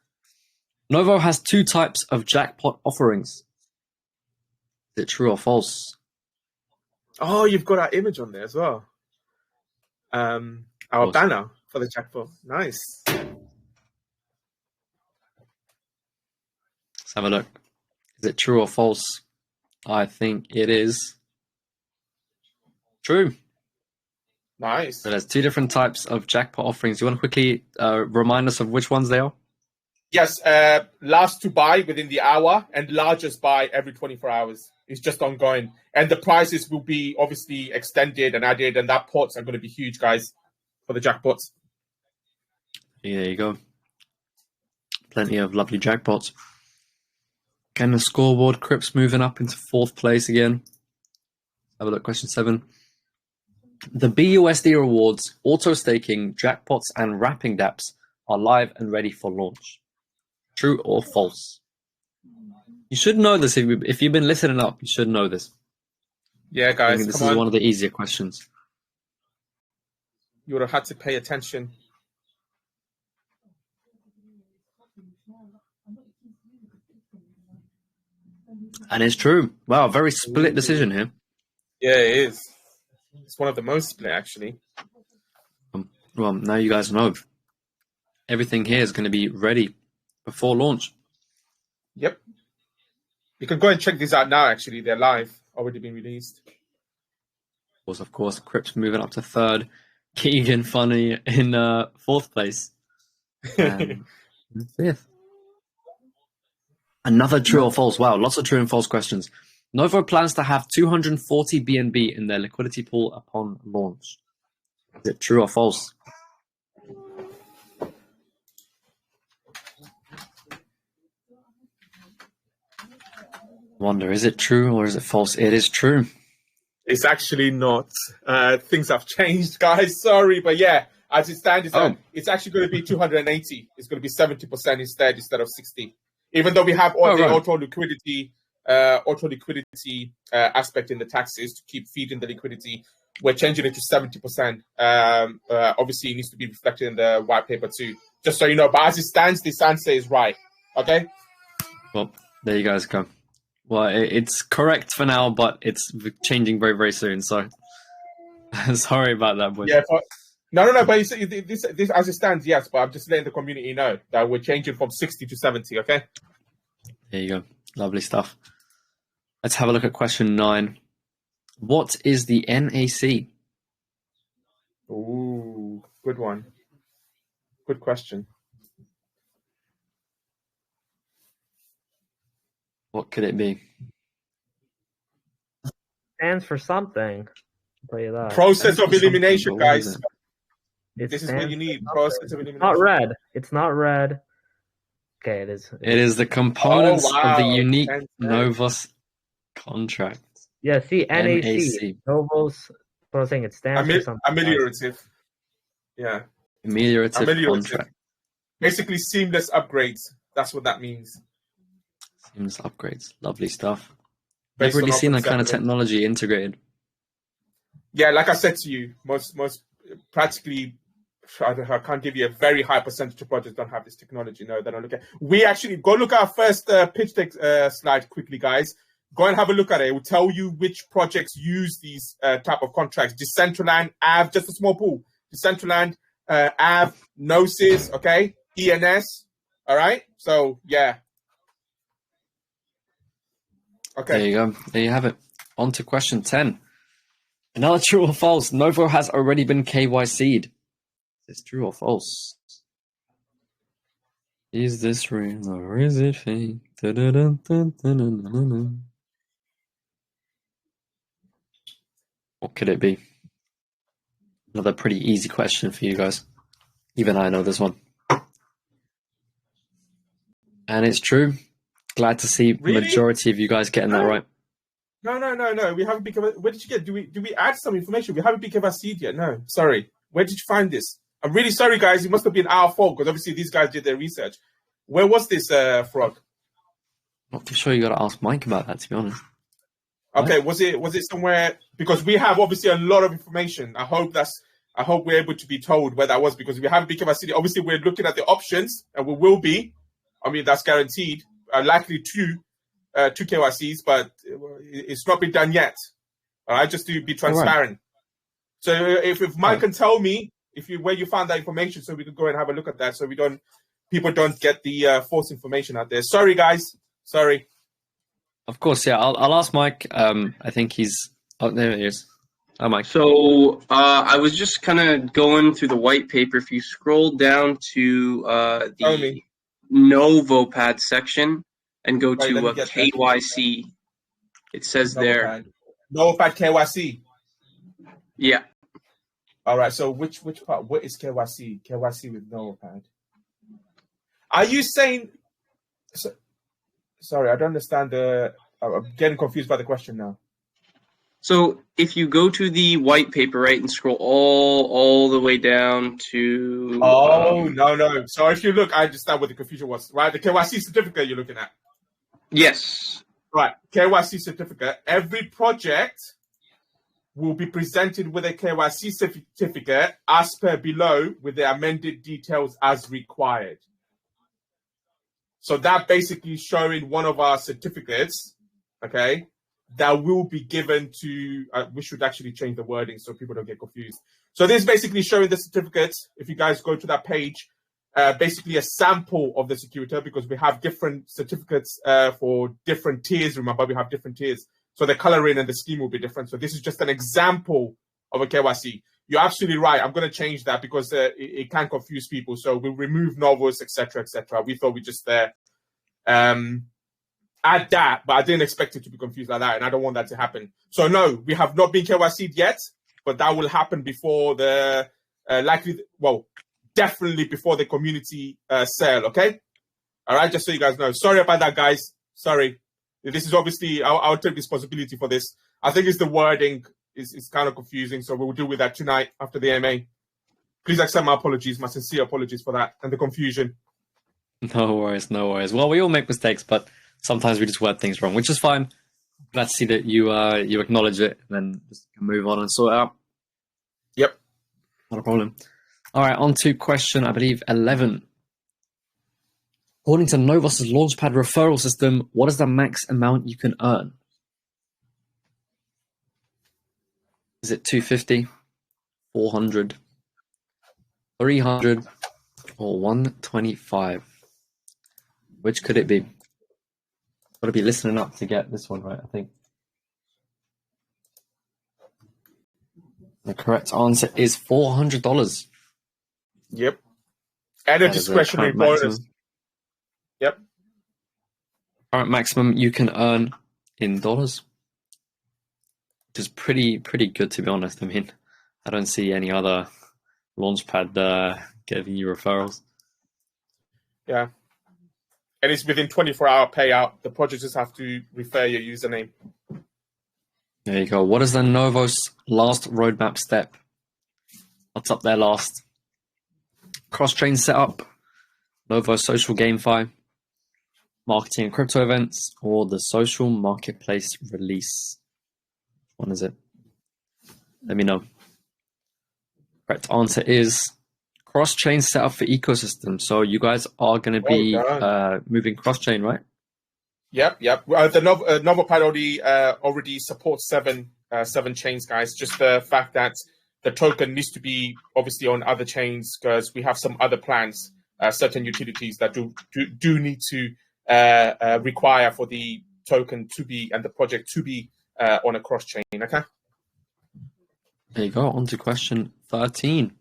Speaker 3: Novo has 2 types of jackpot offerings. Is it true or false?
Speaker 1: Oh, you've got our image on there as well. Our banner for the jackpot. Nice.
Speaker 3: Let's have a look. Is it true or false? I think it is true.
Speaker 1: Nice.
Speaker 3: So there's 2 different types of jackpot offerings. You want to quickly remind us of which ones they are?
Speaker 1: Yes, last to buy within the hour and largest buy every 24 hours. It's just ongoing. And the prices will be obviously extended and added, and that pots are going to be huge, guys, for the jackpots.
Speaker 3: Yeah, there you go. Plenty of lovely jackpots. Again, the scoreboard, Crips moving up into 4th place again. Have a look, question 7. The BUSD rewards, auto staking, jackpots, and wrapping dApps are live and ready for launch. True or false? You should know this if you've been listening up. You should know this.
Speaker 1: Yeah,
Speaker 3: I
Speaker 1: guys,
Speaker 3: think this
Speaker 1: come
Speaker 3: is
Speaker 1: on.
Speaker 3: one of the easier questions.
Speaker 1: You would have had to pay attention.
Speaker 3: And it's true. Wow, very split decision here.
Speaker 1: Yeah, it is. It's one of the most split, actually.
Speaker 3: Well, now you guys know. Everything here is going to be ready before launch.
Speaker 1: Yep. You can go and check these out now, actually. They're live, already been released.
Speaker 3: Of course, Crips moving up to 3rd. Keegan Funny in 4th place. 5th. Another true or false. Wow, lots of true and false questions. Novo plans to have 240 BNB in their liquidity pool upon launch. Is it true or false? Wonder, is it true or is it false? It is true.
Speaker 1: It's actually not. Things have changed, guys. Sorry, but yeah, as it stands, it's actually going to be 280. It's going to be 70% instead of 60. Even though we have all the auto liquidity aspect in the taxes to keep feeding the liquidity, we're changing it to 70%. Obviously, it needs to be reflected in the white paper too. Just so you know, but as it stands, this answer is right. Okay.
Speaker 3: Well, there you guys go. Well, it's correct for now, but it's changing very, very soon. So, sorry about that, boys.
Speaker 1: Yeah, but no. But this as it stands, yes. But I'm just letting the community know that we're changing from 60 to 70. Okay.
Speaker 3: There you go. Lovely stuff. Let's have a look at question 9. What is the NAC?
Speaker 1: Ooh, good one. Good question.
Speaker 3: What could it be?
Speaker 2: Stands for something. I'll tell you that.
Speaker 1: Process of elimination, guys.
Speaker 2: It
Speaker 1: This is what you need.
Speaker 2: for
Speaker 1: Process of
Speaker 2: something.
Speaker 1: elimination.
Speaker 2: It's not red. It's not red. Okay, it is.
Speaker 3: It is the components of the unique
Speaker 1: 10 cents.
Speaker 3: Novoos contract.
Speaker 2: Yeah, see, NAC.
Speaker 3: NAC.
Speaker 2: Novoos. What I'm saying, it stands for something.
Speaker 1: Ameliorative. Yeah.
Speaker 3: Ameliorative contract.
Speaker 1: Basically, seamless upgrades. That's what that means.
Speaker 3: Seamless upgrades. Lovely stuff.
Speaker 1: Based
Speaker 3: Never really
Speaker 1: on
Speaker 3: seen that
Speaker 1: open
Speaker 3: kind of
Speaker 1: settlement.
Speaker 3: technology integrated.
Speaker 1: Yeah, like I said to you, most practically, I can't give you a very high percentage of projects don't have this technology. No, they don't look at. We actually go look at our first pitch deck slide quickly, guys. Go and have a look at it. It will tell you which projects use these type of contracts. Decentraland, AV, just a small pool. Decentraland, AV, Gnosis, okay, ENS. All right. So yeah. Okay.
Speaker 3: There you go. There you have it. On to question 10. Another true or false. Novo has already been KYC'd. Is this true or false? Is this real or is it fake? Da-da-dun-dun-dun-dun-dun-dun. What could it be? Another pretty easy question for you guys. Even I know this one. And it's true. Glad to see the
Speaker 1: Really?
Speaker 3: majority of you guys getting that right.
Speaker 1: No. We haven't been. Where did you get? Do we add some information? We haven't been KYC'd yet. No, sorry. Where did you find this? I'm really sorry, guys. It must have been our fault because obviously these guys did their research. Where was this, Frog?
Speaker 3: Not too sure. You got to ask Mike about that, to be honest.
Speaker 1: Okay, was it somewhere? Because we have obviously a lot of information. I hope we're able to be told where that was because we haven't been KYC'd. Obviously, we're looking at the options, and we will be. I mean, that's guaranteed. Likely two KYCs, but it's not been done yet. All right, just to be transparent. Right. So if Mike can tell me where you found that information, so we can go and have a look at that, so people don't get the false information out there. Sorry, guys. Sorry.
Speaker 3: Of course, yeah. I'll ask Mike. I think he's. Oh, there he is. Oh, Mike.
Speaker 4: So I was just kind of going through the white paper. If you scroll down to the Novopad section and go
Speaker 1: Wait, let me
Speaker 4: to
Speaker 1: get there.
Speaker 4: KYC, it says there.
Speaker 1: Novopad KYC.
Speaker 4: Yeah.
Speaker 1: All right. So which part? What is KYC? KYC with Novopad. Are you saying? Sorry, I don't understand the. I'm getting confused by the question now.
Speaker 4: So if you go to the white paper, right, and scroll all the way down to...
Speaker 1: No. So if you look, I understand what the confusion was, right? The KYC certificate you're looking at.
Speaker 4: Yes.
Speaker 1: Right, KYC certificate. Every project will be presented with a KYC certificate as per below with the amended details as required. So that basically showing one of our certificates, okay, that will be given to, we should actually change the wording so people don't get confused. So this is basically showing the certificates. If you guys go to that page, basically a sample of the security, because we have different certificates for different tiers. Remember, we have different tiers. So the coloring and the scheme will be different. So this is just an example of a KYC. You're absolutely right. I'm going to change that because it can confuse people. So we'll remove Novoos, etc., etc. We thought we just add that, but I didn't expect it to be confused like that, and I don't want that to happen. So no, we have not been KYC'd yet, but that will happen before the definitely before the community sale. Okay, all right. Just so you guys know. Sorry about that, guys. Sorry. This is obviously I'll take responsibility for this. I think it's the wording is kind of confusing, so we'll deal with that tonight after the AMA. Please accept my apologies, my sincere apologies for that and the confusion.
Speaker 3: No worries, no worries. Well, we all make mistakes, but sometimes we just word things wrong, which is fine. Glad to see that you acknowledge it and then just move on and sort it out.
Speaker 1: Yep.
Speaker 3: Not a problem. All right, on to question, I believe, 11. According to Novoos' Launchpad referral system, what is the max amount you can earn? Is it 250, 400, 300, or 125? Which could it be? Got to be listening up to get this one right, I think. The correct answer is $400.
Speaker 1: Yep. And a discretionary bonus.
Speaker 3: Maximum.
Speaker 1: Yep.
Speaker 3: Current maximum you can earn in dollars, which is pretty good, to be honest. I mean, I don't see any other launchpad giving you referrals.
Speaker 1: Yeah. And it's within 24-hour payout. The project just have to refer your username.
Speaker 3: There you go. What is the Novoos last roadmap step? What's up there last? Cross-chain setup, Novoos social GameFi, marketing and crypto events, or the social marketplace release? What is it? Let me know. Correct answer is cross-chain setup for ecosystem. So you guys are going to be moving cross-chain, right?
Speaker 1: Yep. The Novopad already supports seven chains, guys. Just the fact that the token needs to be obviously on other chains because we have some other plans, certain utilities that do need to require for the token to be and the project to be on a cross-chain. Okay.
Speaker 3: There you go. On to question 13.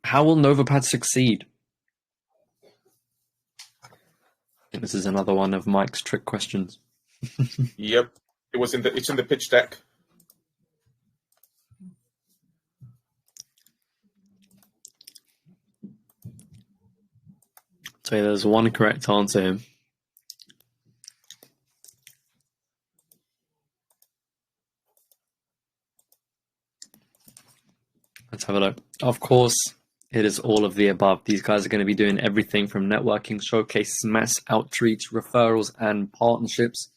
Speaker 3: How will Novopad succeed? I think this is another one of Mike's trick questions.
Speaker 1: Yep. It's in the pitch deck.
Speaker 3: So there's one correct answer here. Let's have a look. Of course, it is all of the above. These guys are going to be doing everything from networking, showcases, mass outreach, referrals, and partnerships.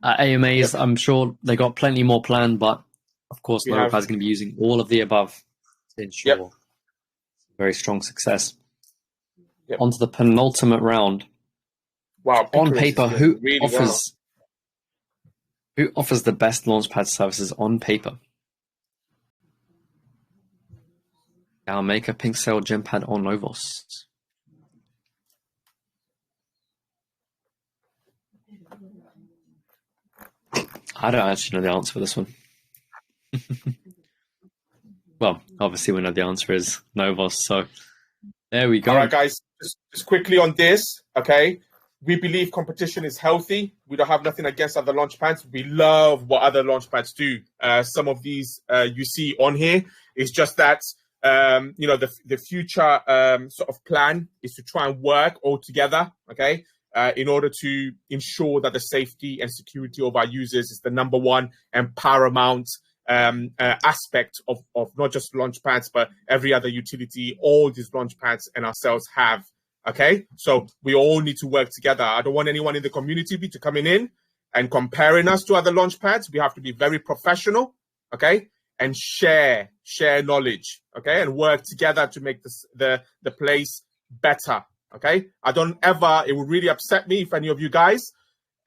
Speaker 3: At AMAs, I'm sure they got plenty more planned, but of course, Novopad's going to be using all of the above to ensure very strong success.
Speaker 1: Yep.
Speaker 3: On to the penultimate round.
Speaker 1: Wow.
Speaker 3: On paper, who
Speaker 1: really
Speaker 3: offers the best Launchpad services on paper? Our Maker, Pinkcell, Gempad, or Novoos? I don't actually know the answer for this one. Well, obviously we know the answer is Novoos, so there we go.
Speaker 1: All right, guys, just quickly on this, okay? We believe competition is healthy. We don't have nothing against other launchpads. We love what other launchpads do. Some of these you see on here. It's just that, the future sort of plan is to try and work all together, okay? In order to ensure that the safety and security of our users is the number one and paramount aspect of not just launchpads, but every other utility all these launchpads and ourselves have. Okay, so we all need to work together. I don't want anyone in the community to coming in and comparing us to other launchpads. We have to be very professional, okay, and share knowledge, okay, and work together to make the place better. Okay, it would really upset me if any of you guys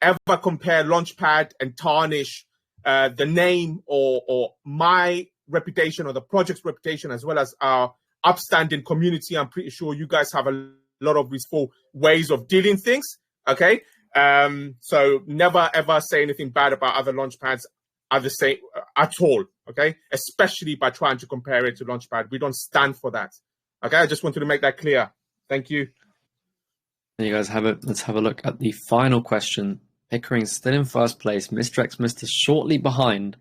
Speaker 1: ever compare launchpad and tarnish the name or my reputation or the project's reputation, as well as our upstanding community. I'm pretty sure you guys have a lot of useful ways of dealing things. Okay, so never ever say anything bad about other launchpads at all. Okay, especially by trying to compare it to launchpad. We don't stand for that. Okay, I just wanted to make that clear. Thank you.
Speaker 3: There you guys have it. Let's have a look at the final question. Pickering still in first place. Mr. X Mr. shortly behind,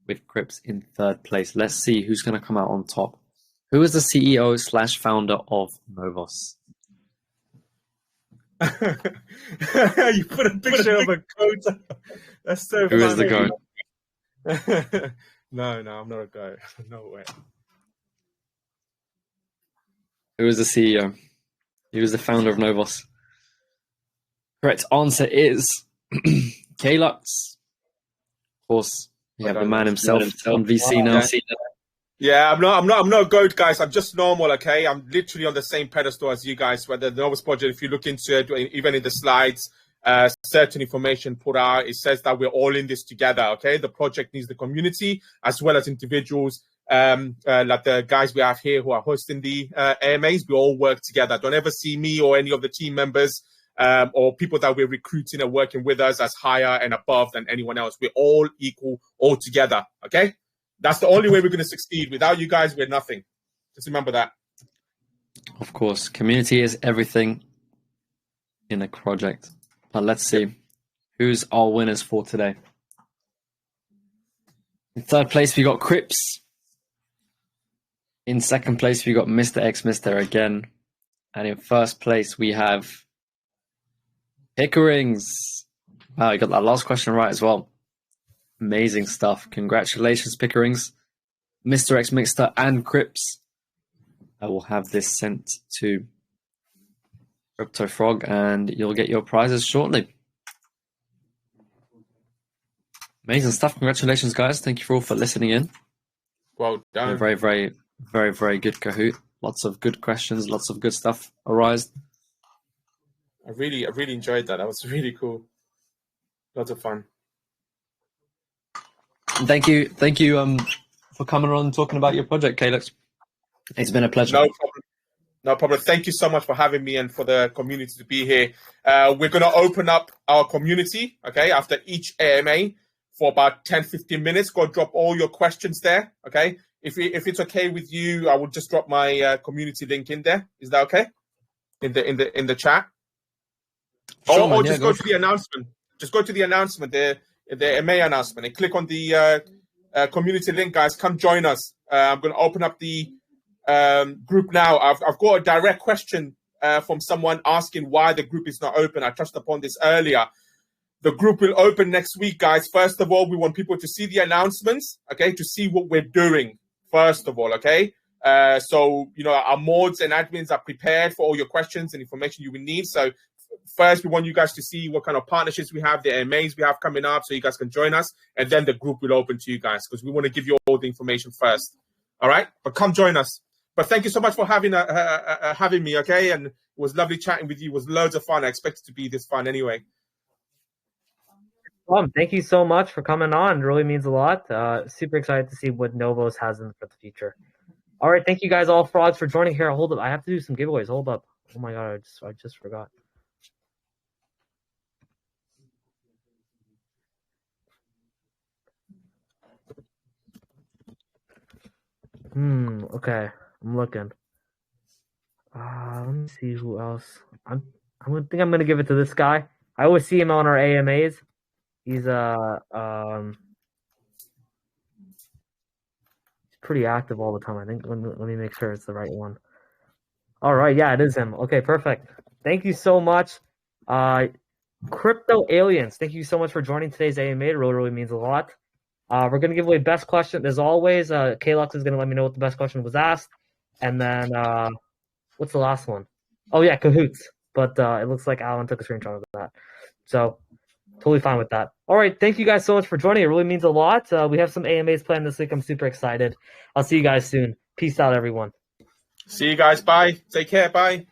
Speaker 3: with Crips in third place. Let's see who's going to come out on top. Who is the CEO/founder of Novoos?
Speaker 1: You put a picture of a goat. That's so funny.
Speaker 3: Who is the goat?
Speaker 1: No, I'm not a goat. No way.
Speaker 3: Who is the CEO? Who is the founder of Novoos? Correct answer is Kalux. Of course, we have the man himself on VC now.
Speaker 1: Yeah, I'm not a goat, guys. I'm just normal, okay? I'm literally on the same pedestal as you guys. Whether the Novoos project, if you look into it, even in the slides, certain information put out, it says that we're all in this together, okay? The project needs the community as well as individuals, like the guys we have here who are hosting the AMAs. We all work together. Don't ever see me or any of the team members or people that we're recruiting and working with us as higher and above than anyone else. We're all equal, all together, okay? That's the only way we're going to succeed. Without you guys, we're nothing. Just remember that.
Speaker 3: Of course, community is everything in a project. But let's see who's our winners for today. In third place, we got Crips. In second place, we got Mr. X Mr. again. And in first place, we have Pickerings. Wow, you got that last question right as well. Amazing stuff. Congratulations, Pickerings. Mr. X Mixter and Crips. I will have this sent to CryptoFrog and you'll get your prizes shortly. Amazing stuff. Congratulations, guys. Thank you all for listening in.
Speaker 1: Well done.
Speaker 3: Very, very, very, very good Kahoot. Lots of good questions. Lots of good stuff arised.
Speaker 1: I really enjoyed that. That was really cool. Lots of fun.
Speaker 3: Thank you for coming on and talking about your project, Kalux. It's been a pleasure.
Speaker 1: No problem. Thank you so much for having me and for the community to be here. We're going to open up our community, okay, after each AMA for about 10-15 minutes. Go drop all your questions there, okay? If it's okay with you, I will just drop my community link in there. Is that okay? In the chat?
Speaker 3: Sure,
Speaker 1: or just go to the announcement. Just go to the announcement, the MA announcement, and click on the community link, guys. Come join us. I'm going to open up the group now. I've got a direct question from someone asking why the group is not open. I touched upon this earlier. The group will open next week, guys. First of all, we want people to see the announcements, okay, to see what we're doing, first of all, okay? So, our mods and admins are prepared for all your questions and information you will need. So first, we want you guys to see what kind of partnerships we have, the AMAs we have coming up, so you guys can join us. And then the group will open to you guys because we want to give you all the information first. All right? But come join us. But thank you so much for having me, okay? And it was lovely chatting with you. It was loads of fun. I expect it to be this fun anyway.
Speaker 2: Thank you so much for coming on. It really means a lot. Super excited to see what Novoos has in for the future. All right, thank you guys all frogs for joining here. Hold up, I have to do some giveaways. Hold up. Oh my god, I just forgot. Okay. I'm looking. Let me see who else. I think I'm gonna give it to this guy. I always see him on our AMAs. He's pretty active all the time. I think. Let me make sure it's the right one. All right, yeah, it is him. Okay, perfect. Thank you so much, Crypto Aliens. Thank you so much for joining today's AMA. It really means a lot. We're gonna give away best question as always. Kalux is gonna let me know what the best question was asked, and then what's the last one? Oh yeah, Cahoots. But it looks like Alan took a screenshot of that, so totally fine with that. All right, thank you guys so much for joining. It really means a lot. We have some AMAs planned this week. I'm super excited. I'll see you guys soon. Peace out, everyone.
Speaker 1: See you guys. Bye. Take care. Bye.